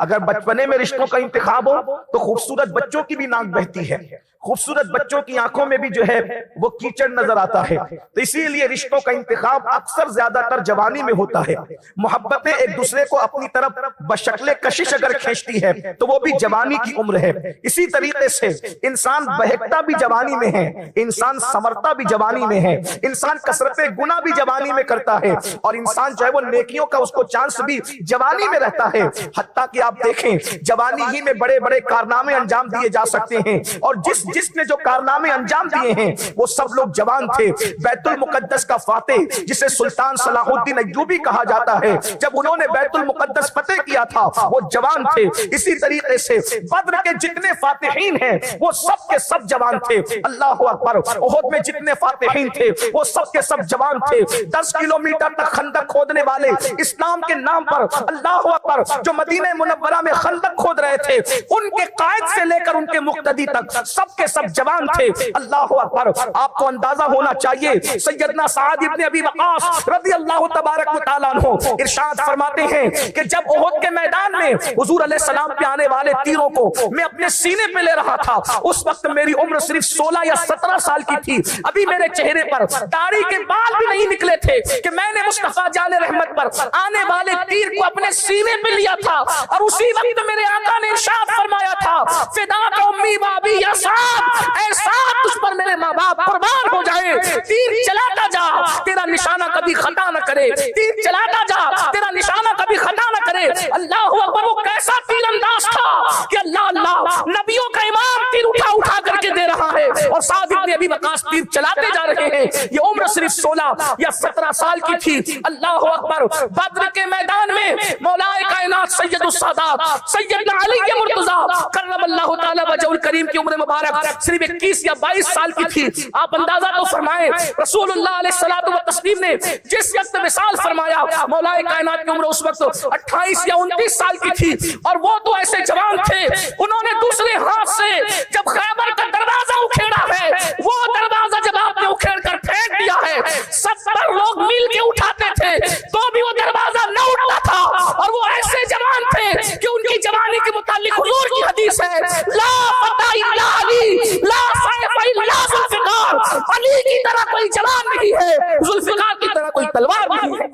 [SPEAKER 1] اگر بچپنے میں رشتوں کا انتخاب ہو تو خوبصورت بچوں کی بھی ناک بہتی ہے، خوبصورت بچوں کی آنکھوں میں بھی جو ہے وہ کیچڑ نظر آتا ہے. تو اسی لیے رشتوں کا انتخاب اکثر زیادہ تر جوانی میں ہوتا ہے. محبتیں ایک دوسرے کو اپنی طرف بشکل کشش اگر کھینچتی ہے تو وہ بھی جوانی کی عمر ہے. اسی طریقے سے انسان بہکتا بھی جوانی میں ہے، انسان سنورتا بھی جوانی میں ہے، انسان کثرت گناہ بھی جوانی میں کرتا ہے، اور انسان جو ہے وہ نیکیوں کا اس کو چانس بھی جوانی میں رہتا ہے. حتیٰ کہ آپ دیکھیں جوانی ہی میں بڑے بڑے کارنامے انجام دیے جا سکتے ہیں، اور جس نے جو کارنامے انجام دیے ہیں وہ سب لوگ جوان تھے. بیت المقدس کا فاتح جسے سلطان صلاح الدین ایوبی کہا جاتا ہے، جب انہوں نے بیت المقدس فتح کیا تھا وہ جوان تھے. اسی طریقے سے بدر کے جتنے فاتحین ہیں وہ سب کے سب جوان تھے. اللہ اکبر. احد میں جتنے فاتحین تھے وہ سب کے سب جوان تھے. 10 کلومیٹر تک خندق کھودنے والے اسلام کے نام پر، اللہ اکبر، جو مدینہ منورہ میں خندق کھود رہے تھے ان کے قائد سے لے کر ان کے مقتدی تک سب کے سب جوان تھے. اللہ اکبر. آپ کو اندازہ ہونا چاہیے سیدنا سعد ابن ابی وقاص رضی اللہ تبارک و تعالیٰ عنہ ارشاد فرماتے ہیں کہ جب احد کے میدان میں حضور علیہ السلام پہ آنے والے تیروں کو میں اپنے سینے پہ لے رہا تھا، اس وقت میری عمر صرف 16 یا 17 سال کی تھی. ابھی میرے چہرے پر داڑھی کے بال بھی نہیں نکلے تھے کہ میں نے مصطفیٰ جان رحمت پر آنے والے تیر کو اپنے سینے پہ لیا تھا. اور اسی وقت میرے آقا نے ارشاد فرمایا تھا فداک امی بابی یا سعد، اے سعد تجھ پر میرے ماں باپ قربان ہو جائے. تیر چلاتا جا تیرا نشانہ کبھی خطا نہ کرے، تیر چلاتا جا تیرا نشانہ کبھی خطا نہ کرے. اللہ اکبر. وہ کیسا تیر انداز تھا کہ اللہ اللہ نبیوں کا امام تیر اٹھا کر کے دے رہا ہے اور سعد ابن ابی وقاص تیر چلاتے جا رہے ہیں. یہ عمر صرف 16 یا 17 سال کی تھی. اللہ اکبر. بدر کے میدان میں مولا کائنات سید السادات سیدنا علی مرتضیٰ کرم اللہ تعالی وجہ الکریم کی عمر مبارک صرف 21 یا 22 سال کی تھی. آپ اندازہ تو فرمائیں رسول اللہ علیہ الصلوۃ والتسلیم نے جس وقت وصال فرمایا مولا کائنات کی عمر اس وقت 28 یا 29 سال کی تھی، اور وہ تو ایسے جوان تھے انہوں نے دوسرے ہاتھ سے جب خیبر کا دروازہ اکھیڑا ہے، وہ دروازہ جب آپ نے اکھیڑ کر پھینک دیا ہے 70 لوگ مل کے اٹھاتے تھے تو بھی وہ دروازہ نہ اٹھتا تھا. اور وہ ایسے جوان تھے کہ ان کی جوانی کے متعلق حضور کی حدیث ہے لا فتح الا علی لا سیف الا ذوالفقار. علی کی طرح کوئی جوان نہیں ہے، ذوالفقار کی طرح کوئی تلوار نہیں ہے.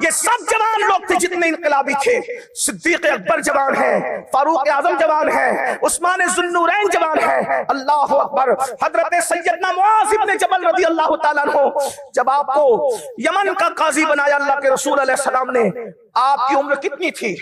[SPEAKER 1] یہ یہ سب جوان لوگ تھے جتنے انقلابی تھے. صدیق اکبر جوان ہے, فاروق اعظم جوان ہے, عثمان ذو النورین جوان ہے. اللہ اکبر. حضرت سیدنا معاذ بن جبل رضی اللہ تعالیٰ عنہ, جب آپ کو یمن کا قاضی بنایا اللہ کے رسول علیہ السلام نے, آپ کی عمر کتنی تھی؟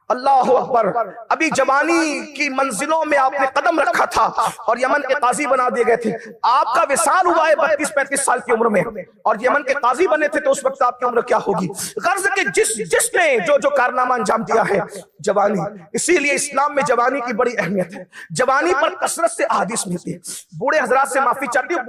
[SPEAKER 1] اللہ اکبر. ابھی جوانی کی منزلوں میں آپ نے قدم رکھا تھا اور یمن کے قاضی بنا دیے گئے تھے. آپ کا وصال ہوا ہے 32-35 سال کی عمر میں, اور یمن کے قاضی بنے تھے تو اس وقت آپ کی عمر کیا ہوگی؟ غرض کہ جس نے جو کارنامہ انجام دیا ہے جوانی. اسی لیے اسلام میں جوانی کی بڑی اہمیت ہے. جوانی پر کثرت سے احادیث ملتی ہے. بوڑھے حضرات سے معافی چاہتی ہوں,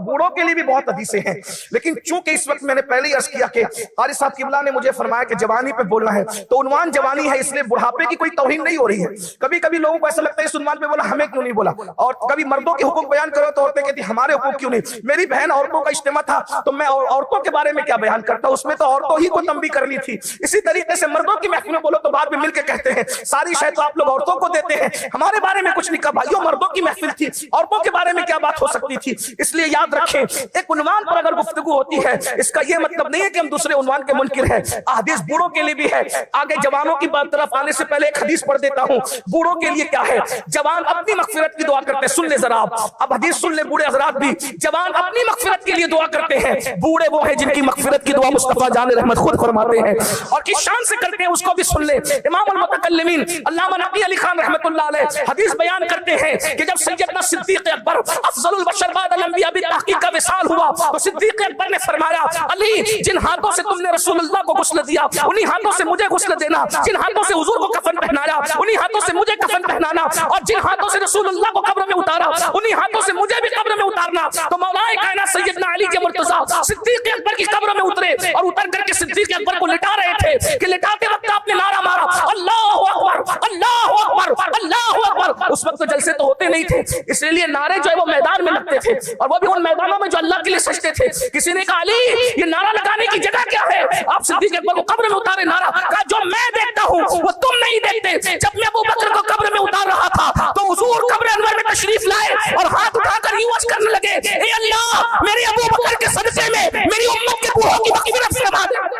[SPEAKER 1] بوڑھوں کے لیے بھی بہت حدیثیں ہیں, لیکن چونکہ اس وقت میں نے پہلے ہی عرض کیا کہ قاری صاحب قبلہ نے مجھے فرمایا کہ جوانی پہ بولنا ہے, تو عنوان جوانی ہے, اس لیے بڑھاپے کی کوئی توہین نہیں ہو رہی ہے. کبھی کبھی لوگوں کو ایسا لگتا ہے اس عنوان پہ بولا, ہمیں کیوں نہیں بولا؟ اور کبھی مردوں کے حقوق بیان کرو تو عورتیں کہتی ہمارے حقوق کیوں نہیں؟ میری بہن عورتوں کا اجتماع تھا تو میں عورتوں کے بارے میں کیا بیان کرتا ہوں, اس میں تو عورتوں ہی کو تنبیہ کرنی تھی. اسی طریقے سے مردوں کی محفل میں بولو تو بعد میں مل کے کہتے ہیں ساری شاید تو آپ لوگ عورتوں کو دیتے ہیں, ہمارے بارے میں کچھ نہیں کہا. بھائیو, مردوں کی محفل تھی, عورتوں کے بارے میں کیا بات ہو سکتی تھی؟ اس لیے یاد رکھیں, ایک عنوان پر اگر گفتگو ہوتی ہے اس کا یہ مطلب نہیں ہے کہ ہم دوسرے عنوان کے منکر ہیں. حدیث بوڑھوں کے لیے بھی ہے. آگے جوانوں کی بات طرف آنے سے پہلے ایک حدیث پڑھ دیتا ہوں. بوڑھوں کے لیے کیا ہے؟ جوان اپنی مغفرت کی دعا کرتے ہیں. سن لے ذرا آپ, اب حدیث سن لے بوڑھے حضرات بھی. جوان اپنی مغفرت کے لیے دعا کرتے ہیں, بوڑھے وہ ہیں جن کی مغفرت کی دعا مصطفیٰ جان رحمت خود فرماتے ہیں, اور کس شان سے کرتے ہیں اس کو بھی سن لے. امام المتکلمین علامہ نقی علی خان رحمت اللہ علیہ حدیث بیان کرتے ہیں کہ جب سیدنا صدیق اکبر افضل البشر بعد الانبیاء بالتحقیق کا وصال ہوا تو صدیق اکبر نے فرمایا, علی جن ہاتھوں سے تم نے رسول اللہ کو غسل دیا انہی ہاتھوں سے مجھے غسل دینا, جن ہاتھوں سے حضور کو کفن پہنایا انہی ہاتھوں سے مجھے کفن پہنانا, اور جن ہاتھوں سے رسول اللہ کو قبر میں اتارا انہی ہاتھوں سے مجھے بھی قبر میں اتارنا. تو مولا کائنات سیدنا علی کے مرتضیٰ صدیق اکبر کی قبر میں اترے, اور اتر کر کے صدیق اکبر کو لٹا رہے تھے کہ لٹاتے وقت آپ نے نعرہ مارا, اللہ اکبر اللہ اکبر اللہ اکبر. اس وقت تو جلسے تو ہوتے نہیں تھے, اس لیے نعرے جو ہے وہ میدان میں لگتے تھے, اور وہ بھی ان میدانوں میں جو اللہ کے لیے سجتے تھے. کسی نے کہا علی یہ نعرہ لگانے کی جگہ کیا ہے؟ آپ صدیق اکبر کو قبر میں اتارے نعرہ. کہا جو میں دیکھتا ہوں وہ تم نہیں دیکھتے. جب میں ابو بکر کو قبر میں اتار رہا تھا تو حضور قبر انور میں تشریف لائے اور ہاتھ اٹھا کر یوں عرض کرنے لگے, اے اللہ میرے ابو بکر کے صدقے میں میری امت کے بوڑھوں کی مغفرت فرما دے.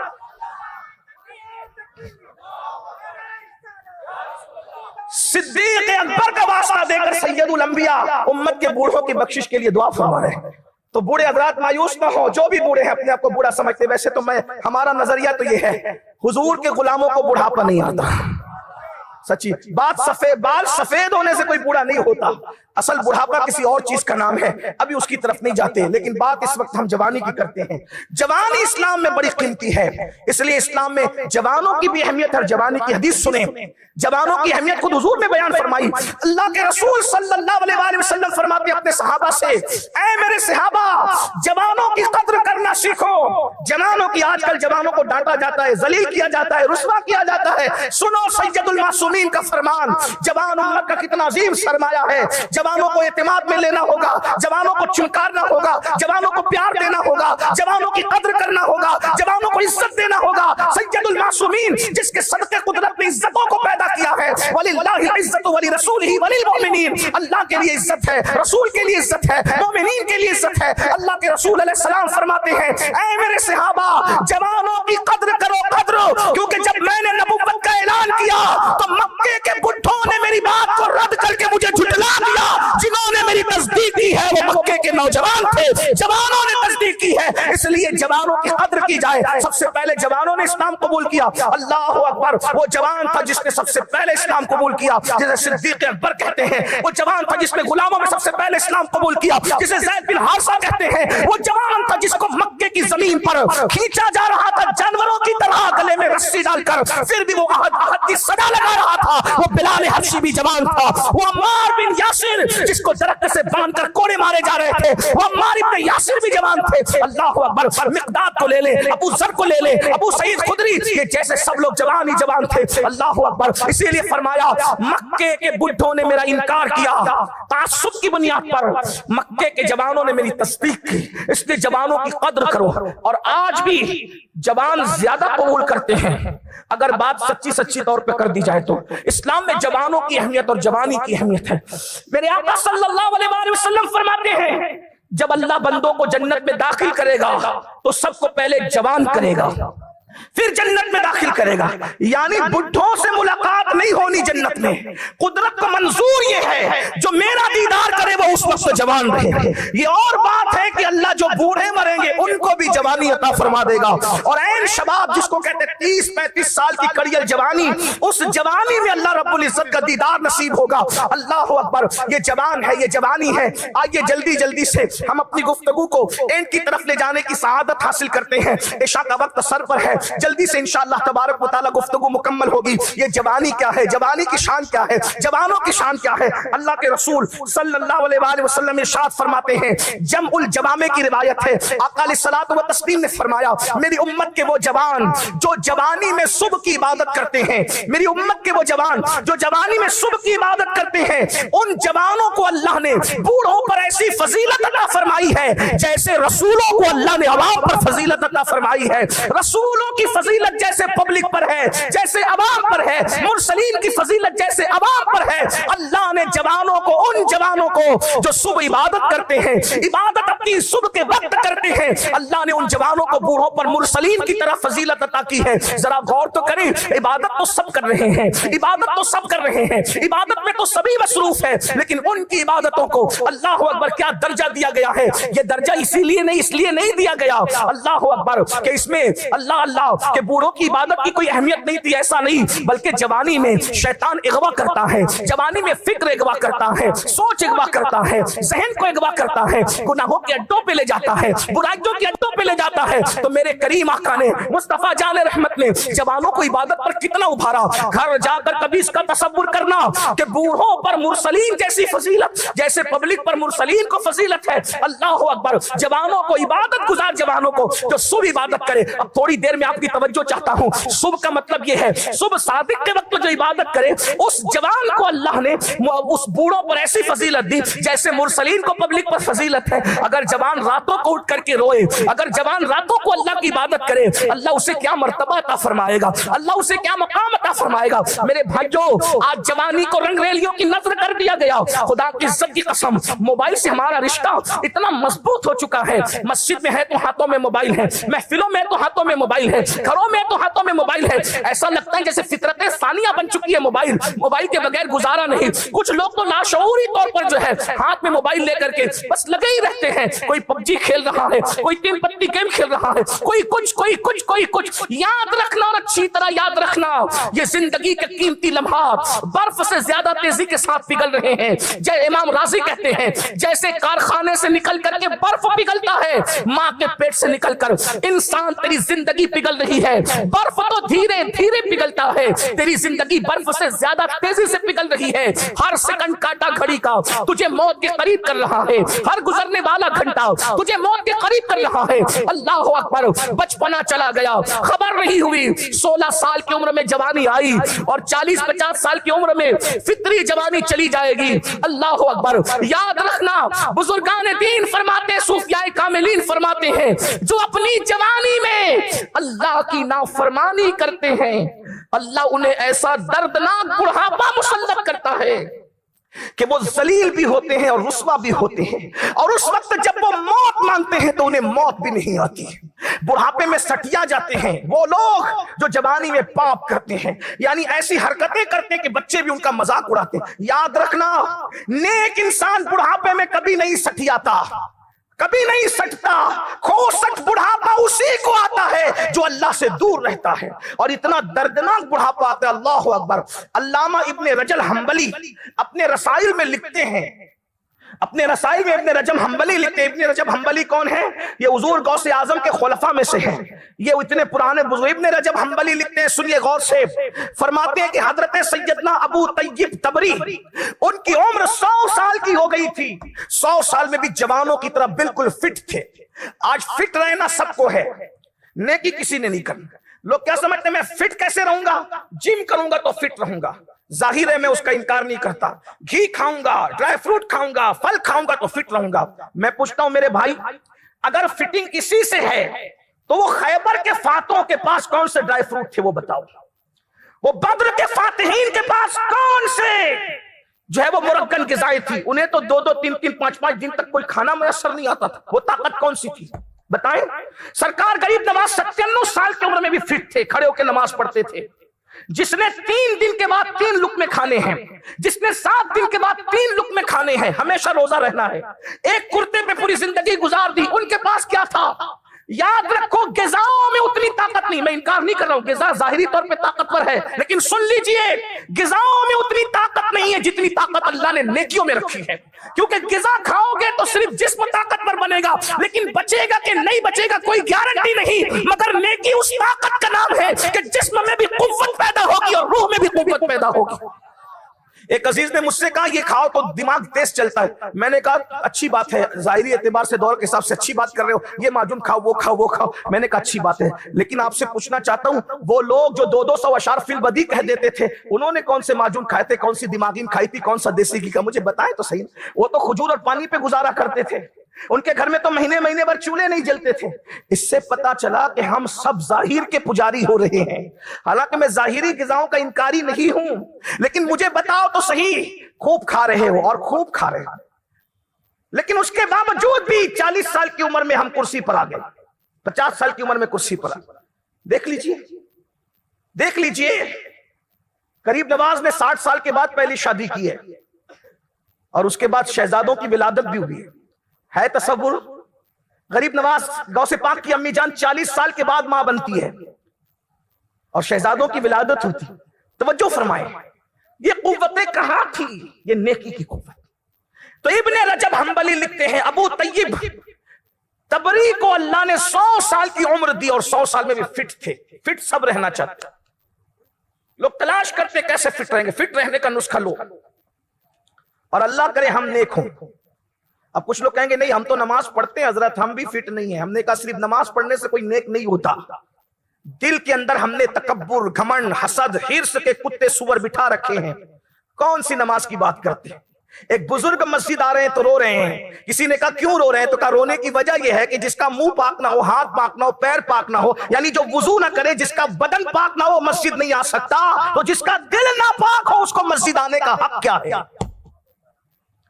[SPEAKER 1] صدیق اکبر کا واسطہ دے کر سید الانبیاء امت کے بوڑھوں کی بخشش کے لیے دعا فرما رہے ہیں. تو بوڑھے حضرات مایوس نہ ہو, جو بھی بوڑھے ہیں اپنے آپ کو بوڑھا سمجھتے, ویسے تو ہمارا نظریہ تو یہ ہے حضور کے غلاموں کو بڑھاپا نہیں آتا. سچی بات, بال سفید ہونے سے کوئی بوڑھا نہیں ہوتا, اصل بڑھاپا کسی اور چیز کا نام ہے, ابھی اس کی طرف نہیں جاتے. لیکن بات اس وقت ہم جوانی کی کرتے ہیں. جوانی اسلام میں بڑی قیمتی ہے, اس لیے اسلام میں جوانوں کی بھی اہمیت ہے. جوانی کی حدیث سنیں, جوانوں کی اہمیت خود حضور نے بیان فرمائی. اللہ کے رسول صلی اللہ علیہ وسلم فرماتے ہیں اپنے صحابہ سے, اے میرے صحابہ جوانوں کی قدر کرنا سیکھو. جوانوں کی آج کل جوانوں کو ڈانٹا جاتا ہے, ذلیل کیا جاتا ہے, رسوا کیا جاتا ہے. سنو سید المعصومین کا فرمان, جوان امت کا کتنا عظیم سرمایہ ہے. جوانوں کو اعتماد میں لینا ہوگا, جوانوں کو چمکارنا ہوگا, جوانوں کو پیار دینا ہوگا, جوانوں کی قدر کرنا ہوگا, جوانوں کو عزت دینا ہوگا. سید المعصومین جس کے صدقے قدرت نے عزتوں کو پیدا کیا ہے, وَلِلَّهِ الْعِزَّةُ وَلِرَسُولِهِ وَلِلْمُؤْمِنِينَ, اللہ کے لیے عزت ہے, رسول کے لیے عزت ہے, مومنین کے لیے عزت ہے. اللہ کے رسول علیہ السلام فرماتے ہیں, اے میرے صحابہ جوانوں کی قدر کرو, قدر, کیونکہ جب میں نے نبوت کا اعلان کیا تو مکے کے بڈھوں نے میری بات کو رد کر کے مجھے جھٹلا دیا. جنہوں نے میری تصدیق کی ہے وہ مکے کے نوجوان تھے, جوانوں نے تصدیق کی ہے. اس لیے جوانوں کی قدر کی جائے. سب سے پہلے جوانوں نے اسلام قبول کیا, اللہ اکبر. وہ جوان تھا جس نے سب سے پہلے اسلام قبول کیا, جسے صدیق اکبر کہتے ہیں. وہ جوان تھا جس نے غلاموں میں سب سے پہلے اسلام قبول کیا, جسے زید بن حارثہ کہتے ہیں. وہ جوان تھا جس کو مکے کی زمین پر کھینچا جا رہا تھا جانوروں کی طرح, گلے میں رسی ڈال کر, پھر بھی وہ احد کی صدا لگا رہا تھا. وہ بلال حبشی بھی جوان تھا. وہ عمار بن یاسر جس کو درخت سے باندھ کر کوڑے مارے جا رہے تھے, وہ عمار بن یاسر بھی جوان تھے. اللہ اکبر. مقداد کو لے لے, ابو ذر کو لے لے, ابو سعید خدری, یہ جیسے سب لوگ جوان ہی جوان تھے. اللہ اکبر. اسی لیے فرمایا مکے کے بڈھوں نے میرا انکار کیا تعصب کی بنیاد پر, مکے کے جوانوں نے میری تصدیق کی. اس لیے جوانوں کی قدر کرو. اور آج بھی جوان زیادہ قبول کرتے ہیں. اگر بات سچی طور پہ کر دی جائے تو اسلام میں جوانوں کی اہمیت اور جوانی کی اہمیت ہے. میرے آقا صلی اللہ علیہ وسلم فرماتے ہیں جب اللہ بندوں کو جنت میں داخل کرے گا تو سب کو پہلے جوان کرے گا. پھر جنت میں داخل کرے گا. یعنی بڈھوں سے ملاقات نہیں ہونی جنت میں. قدرت کو منظور یہ ہے جو میرا دیدار کرے وہ اس وقت جوان رہے. یہ اور بات ہے کہ اللہ جو بوڑھے مریں گے ان کو بھی جوانی عطا فرما دے گا. اور عین شباب جس کو کہتے ہیں 30-35 سال کی کڑیل جوانی, اس جوانی میں اللہ رب العزت کا دیدار نصیب ہوگا. اللہ اکبر. یہ جوان ہے, یہ جوانی ہے. آئیے جلدی جلدی سے ہم اپنی گفتگو کو اینڈ کی طرف لے جانے کی سعادت حاصل کرتے ہیں. عشاء کا وقت سر پر ہے, جلدی سے انشاءاللہ تبارک و تعالی گفتگو مکمل ہوگی. یہ جوانی کیا ہے, جوانی کی شان کیا ہے, جوانوں کی شان کیا ہے. اللہ کے رسول صلی اللہ علیہ وآلہ وسلم ارشاد فرماتے ہیں, جمع الجوامع کی روایت ہے, آقا علیہ الصلوۃ والتسلیم نے فرمایا میری امت کے وہ جوان جو جوانی میں صبح کی عبادت کرتے ہیں, میری امت کے وہ جوان جو جوانی میں صبح کی عبادت کرتے ہیں, ان جوانوں کو اللہ نے بوڑھوں پر ایسی فضیلت عطا فرمائی ہے جیسے رسولوں کو اللہ نے عوام پر فضیلت عطا فرمائی ہے. رسولوں کی فضیلت جیسے پبلک پر ہے, جیسے عوام پر ہے, مرسلین کی فضیلت جیسے عوام پر ہے, اللہ نے جوانوں کو, ان جوانوں کو جو صبح عبادت کرتے ہیں, عبادت اپنی صبح کے وقت کرتے ہیں, اللہ نے ان جوانوں کو بوڑھوں پر مرسلین کی طرح فضیلت عطا کی ہے. ذرا غور تو کریں, عبادت تو سب کر رہے ہیں, عبادت تو سب کر رہے ہیں, عبادت میں تو سبھی مصروف ہے, لیکن ان کی عبادتوں کو اللہ اکبر کیا درجہ دیا گیا ہے. یہ درجہ اسی لیے نہیں دیا گیا اللہ اکبر کہ اس میں اللہ کہ بوڑھوں کی عبادت کی کوئی اہمیت نہیں تھی, ایسا نہیں, بلکہ جوانی میں شیطان اغوا کرتا ہے, جوانی میں فکر اغوا کرتا ہے, سوچ اغوا کرتا ہے, ذہن کو اغوا کرتا ہے, گناہوں کے اڈوں پہ لے جاتا ہے, برائیوں کے اڈوں پہ لے جاتا ہے. تو میرے کریم آقا نے, مصطفیٰ جان رحمت نے جوانوں کو عبادت پر کتنا ابھارا. گھر جا کر کبھی اس کا تصور کرنا کہ بوڑھوں پر مرسلین جیسی فضیلت جیسے پبلک پر مرسلین کو فضیلت ہے. اللہ اکبر. جوانوں کو, عبادت گزار جوانوں کو جو صبح عبادت کرے. اب تھوڑی دیر میں آپ کی توجہ چاہتا ہوں. صبح کا مطلب یہ ہے, صبح صادق کے وقت جو عبادت کرے اس جوان کو اللہ نے اس بوڑھوں پر ایسی فضیلت دی جیسے مرسلین کو پبلک پر فضیلت ہے. اگر جوان راتوں کو اٹھ کر کے روئے, اگر جوان راتوں کو اللہ کی عبادت کرے, اللہ اسے کیا مرتبہ عطا فرمائے گا, اللہ اسے کیا مقام عطا فرمائے گا. میرے بھائیوں, آج جوانی کو رنگ ریلیوں کی نظر کر دیا گیا. خدا کی عزت کی قسم, موبائل سے ہمارا رشتہ اتنا مضبوط ہو چکا ہے. مسجد میں ہے تو ہاتھوں میں موبائل ہے, محفلوں میں تو ہاتھوں میں موبائل ہے, گھروں میں تو ہاتھوں میں موبائل ہے. ایسا لگتا ہے جیسے فطرت ثانیہ بن چکی ہے موبائل. موبائل کے بغیر گزارا نہیں. کچھ لوگ تو لاشعوری طور پر جو ہے ہاتھ میں موبائل لے کر کے بس لگے ہی رہتے ہیں. کوئی پب جی کھیل رہا ہے, کوئی 3 پتی گیم کھیل رہا ہے, کوئی کچھ. یاد رکھنا, اور اچھی طرح یاد رکھنا, یہ زندگی کے قیمتی لمحات برف سے زیادہ تیزی کے ساتھ پگھل رہے ہیں. جے امام راضی کہتے ہیں جیسے کارخانے سے نکل کر کے برف پگھلتا ہے, ماں کے پیٹ سے نکل کر انسان تیری زندگی پگھل رہی ہے. برف تو دھیرے دھیرے پگھلتا ہے, تیری زندگی برف سے زیادہ تیزی سے پگھل رہی ہے. ہر سیکنڈ کاٹا گھڑی کا تجھے موت کے قریب کر رہا ہے, ہر گزرنے والا گھنٹہ تجھے موت کے قریب کر رہا ہے. اللہ اکبر. بچپنا چلا گیا, خبر نہیں ہوئی, 16 سال کی عمر میں جوانی آئی اور 40-50 سال کی عمر میں فطری جوانی چلی جائے گی. اللہ اکبر. یاد رکھنا, بزرگان دین فرماتے, صوفیاء کاملین فرماتے ہیں جو اپنی جوانی میں اللہ کی نافرمانی کرتے ہیں, اللہ انہیں ایسا دردناک بڑھاپا مسلط کرتا ہے کہ وہ ذلیل بھی ہوتے ہیں اور رسوا بھی ہوتے ہیں. اور اس وقت جب وہ موت مانگتے ہیں تو انہیں موت بھی نہیں آتی. بڑھاپے میں سٹیا جاتے ہیں وہ لوگ جو جوانی میں پاپ کرتے ہیں, یعنی ایسی حرکتیں کرتے ہیں کہ بچے بھی ان کا مذاق اڑاتے ہیں. یاد رکھنا, نیک انسان بڑھاپے میں کبھی نہیں سٹیاتا, کبھی نہیں سٹتا. خوشک بڑھاپا اسی کو آتا ہے جو اللہ سے دور رہتا ہے, اور اتنا دردناک بڑھاپا آتا ہے. اللہ اکبر. علامہ ابن رجب حنبلی اپنے رسائل میں لکھتے ہیں, اپنے رسائل میں ابن رجب حنبلی لکھتے ہیں. ابن رجب حنبلی کون ہے؟ یہ حضور غوث اعظم کے خلفاء میں سے ہیں, یہ اتنے پرانے بزرگ. ابن رجب حنبلی لکھتے ہیں, سنیے غور سے, فرماتے ہیں کہ حضرت سیدنا ابو طیب تبری, ان کی عمر 100 سال کی ہو گئی تھی. 100 سال میں بھی جوانوں کی طرح بالکل فٹ تھے. آج فٹ رہنا سب کو ہے, نیکی کسی نے نہیں کرنا. لوگ کیا سمجھتے ہیں, میں فٹ کیسے رہوں گا, جم کروں گا تو فٹ رہوں گا. ظاہر ہے میں اس کا انکار نہیں کرتا, گھی کھاؤں گا, ڈرائی فروٹ کھاؤں گا, پھل کھاؤں گا تو فٹ رہوں گا. میں پوچھتا ہوں میرے بھائی, اگر فٹنگ اسی سے ہے تو وہ خیبر کے فاتحوں کے پاس کون سے ڈرائی فروٹ تھے وہ بتاؤ, وہ بدر کے فاتحین کے پاس کون سے جو ہے وہ مرکن غذائیں تھی, انہیں تو 2-2, 3-3, 5-5 دن تک کوئی کھانا میسر نہیں آتا تھا. وہ طاقت کون سی تھی
[SPEAKER 2] بتائیں. سرکار غریب نواز 97 سال کی عمر میں بھی فٹ تھے, کھڑے ہو کے نماز پڑھتے تھے. جس نے 3 دن کے بعد 3 لقمے کھانے ہیں, جس نے 7 دن کے بعد 3 لقمے کھانے ہیں, ہمیشہ روزہ رہنا ہے, ایک کرتے پہ پوری زندگی گزار دی, ان کے پاس کیا تھا؟ یاد رکھو غذاؤں میں اتنی طاقت نہیں, میں انکار نہیں کر رہا ہوں, غذا ظاہری طور پہ طاقتور ہے, لیکن سن لیجئے غذاؤں میں اتنی طاقت نہیں ہے جتنی طاقت اللہ نے نیکیوں میں رکھی ہے. کیونکہ غذا کھاؤ گے تو صرف جسم طاقتور بنے گا, لیکن بچے گا کہ نہیں بچے گا کوئی گارنٹی نہیں. مگر نیکی اس طاقت کا نام ہے کہ جسم میں بھی قوت پیدا ہوگی اور روح میں بھی قوت پیدا ہوگی. ایک عزیز نے مجھ سے کہا یہ کھاؤ تو دماغ تیز چلتا ہے. میں نے کہا اچھی بات ہے, ظاہری اعتبار سے دور کے حساب سے اچھی بات کر رہے ہو, یہ معجون کھاؤ وہ کھاؤ وہ کھاؤ. میں نے کہا اچھی بات ہے, لیکن آپ سے پوچھنا چاہتا ہوں وہ لوگ جو 200 اشعار فی البدی کہہ دیتے تھے, انہوں نے کون سے معجون کھائے تھے, کون سی دماغین کھائی تھی, کون سا دیسی گھی کا, مجھے بتائیں تو صحیح. وہ تو کھجور اور پانی پہ گزارا کرتے تھے, ان کے گھر میں تو مہینے مہینے بھر چولہے نہیں جلتے تھے. اس سے پتا چلا کہ ہم سب ظاہر کے پجاری ہو رہے ہیں. حالانکہ میں ظاہری غذاؤں کا انکاری نہیں ہوں, لیکن مجھے بتاؤ تو صحیح, خوب کھا رہے ہو اور خوب کھا رہے ہو, لیکن اس کے باوجود بھی 40 سال کی عمر میں ہم کرسی پر آ گئے, 50 سال کی عمر میں کرسی پر آ گئے. دیکھ لیجئے, دیکھ لیجئے, غریب نواز نے 60 سال کے بعد پہلی شادی کی ہے, اور اس کے بعد شہزادوں کی ولادت بھی ہوئی ہے. تصور, غریب نواز غوث پاک کی امی جان 40 سال کے بعد ماں بنتی ہے اور شہزادوں کی ولادت ہوتی. توجہ فرمائیں, یہ قوتیں کہاں تھی؟ یہ نیکی کی قوت. تو ابن رجب حنبلی لکھتے ہیں ابو طیب تبری کو اللہ نے 100 سال کی عمر دی اور 100 سال میں بھی فٹ تھے. فٹ سب رہنا چاہتے, لوگ تلاش کرتے کیسے فٹ رہیں گے. فٹ رہنے کا نسخہ لو, اور اللہ کرے ہم نیک ہوں. اب کچھ لوگ کہیں گے نہیں ہم تو نماز پڑھتے ہیں حضرت, ہم بھی فٹ نہیں ہیں. ہم نے کہا صرف نماز پڑھنے سے کوئی نیک نہیں ہوتا, دل کے اندر ہم نے تکبر, گھمنڈ, حسد, حرص کے کتے سور بٹھا رکھے ہیں. کون سی نماز کی بات کرتے ہیں؟ ایک بزرگ مسجد آ رہے ہیں تو رو رہے ہیں. کسی نے کہا کیوں رو رہے ہیں؟ تو کہا رونے کی وجہ یہ ہے کہ جس کا منہ پاک نہ ہو, ہاتھ پاک نہ ہو, پیر پاک نہ ہو, یعنی جو وضو نہ کرے, جس کا بدن پاک نہ ہو مسجد نہیں آ سکتا. تو جس کا دل نہ پاک ہو اس کو مسجد آنے کا حق کیا ہے؟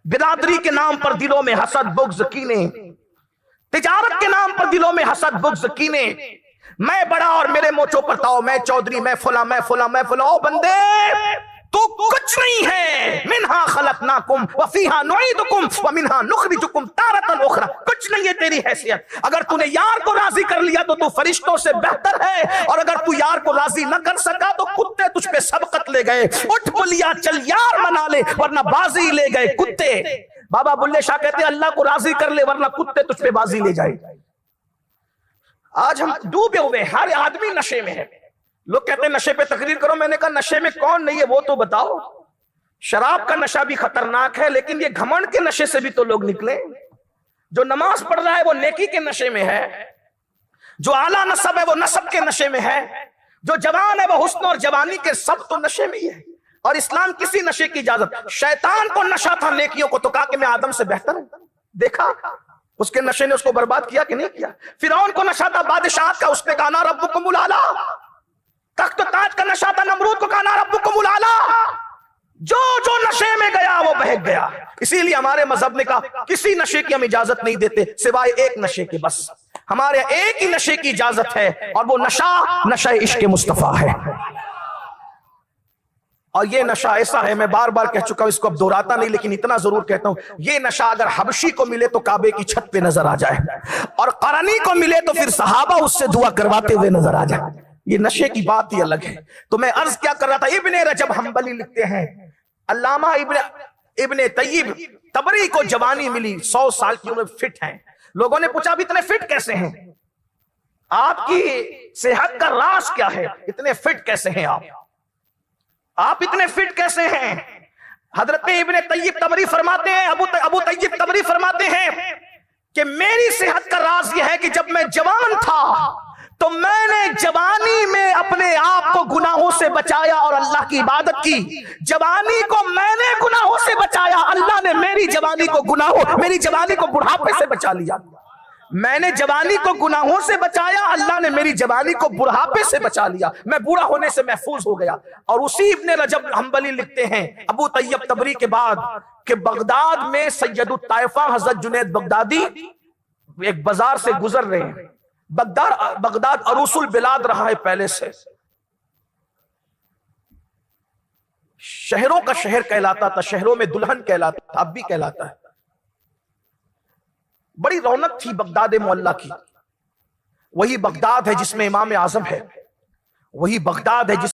[SPEAKER 2] برادری کے نام پر دلوں میں حسد, بغض, کینے, تجارت کے نام پر دلوں میں حسد, بغض, کینے, میں بڑا اور میرے موچوں پر تاؤ, میں چودھری, میں فلاں, میں فلاں, میں فلاں. او بندے تو کچھ نہیں ہے. منہا خلقناکم وفیہا نعیدکم ومنہا نخرجکم تارۃ اخری. کچھ نہیں ہے تیری حیثیت. اگر تو نے یار کو راضی کر لیا تو فرشتوں سے بہتر ہے, اور اگر تو یار کو راضی نہ کر سکا تو کتے تجھ پہ سبقت لے گئے. اٹھ بلیا چل یار منا لے ورنہ بازی لے گئے کتے. بابا بلے شاہ کہتے ہیں اللہ کو راضی کر لے ورنہ کتے تجھ پہ بازی لے جائے. آج ہم ڈوبے ہوئے, ہر آدمی نشے میں ہے. لوگ کہتے ہیں نشے پہ تقریر کرو. میں نے کہا نشے میں کون نہیں ہے وہ تو بتاؤ. شراب کا نشہ بھی خطرناک ہے, لیکن یہ گھمنڈ کے نشے سے بھی تو لوگ نکلے. جو نماز پڑھ رہا ہے وہ نیکی کے نشے میں ہے, جو اعلیٰ نسب ہے وہ نسب کے نشے میں ہے, جو جوان ہے وہ حسن اور جوانی کے, سب تو نشے میں ہی ہے. اور اسلام کسی نشے کی اجازت. شیطان کو نشہ تھا نیکیوں کو, تو کہا کہ میں آدم سے بہتر ہوں. دیکھا اس کے نشے نے اس کو برباد کیا کہ نہیں کیا. فرعون کو نشہ تھا بادشاہت کا, اس نے کہا نا ربکم الاعلیٰ. تخت و تاج کا نشہ تھا, نمرود کو کہا نا ربکم الاعلیٰ. جو جو نشے میں گیا وہ بہک گیا. اسی لیے ہمارے مذہب نے کہا کسی نشے کی ہم اجازت نہیں دیتے سوائے ایک نشے کے. بس ہمارے ایک ہی نشے کی اجازت ہے, اور وہ نشہ عشق مصطفیٰ ہے. اور یہ نشہ ایسا ہے, میں بار بار کہہ چکا ہوں, اس کو اب دہراتا نہیں, لیکن اتنا ضرور کہتا ہوں, یہ نشہ اگر حبشی کو ملے تو کعبے کی چھت پہ نظر آ جائے, اور قرنی کو ملے تو پھر صحابہ اس سے دعا کرواتے ہوئے نظر آ جائے. یہ نشے کی بات ہی الگ ہے. تو میں عرض کیا کر رہا تھا, ابن رجب حنبلی لکھتے ہیں علامہ ابن طیب تبری کو جوانی ملی, 100 سال کی عمر, فٹ ہیں. لوگوں نے پوچھا اب اتنے فٹ کیسے ہیں, آپ کی صحت کا راز کیا ہے, اتنے فٹ کیسے ہیں آپ اتنے فٹ کیسے ہیں؟ حضرت ابن طیب تبری فرماتے ہیں, ابو طیب تبری فرماتے ہیں کہ میری صحت کا راز یہ ہے کہ جب میں جوان تھا تو میں نے جوانی میں اپنے آپ کو گناہوں سے بچایا اور اللہ کی عبادت کی. جوانی کو میں نے گناہوں سے بچایا, اللہ نے میری جوانی کو بڑھاپے سے بچا لیا. میں نے جوانی کو گناہوں سے بچایا, اللہ نے میری جوانی کو بڑھاپے سے بچا لیا, میں بوڑھا ہونے سے محفوظ ہو گیا. اور اسی ابن رجب حنبلی لکھتے ہیں ابو طیب تبری کے بعد کہ بغداد میں سید الطائفہ حضرت جنید بغدادی ایک بازار سے گزر رہے ہیں. بغداد عروس البلاد رہا ہے پہلے سے، شہروں کا شہر کہلاتا تھا، شہروں میں دلہن کہلاتا تھا، اب بھی کہلاتا ہے. بڑی رونق تھی بغداد معلیٰ کی. وہی بغداد ہے جس میں امام اعظم ہے، وہی بغداد ہے جس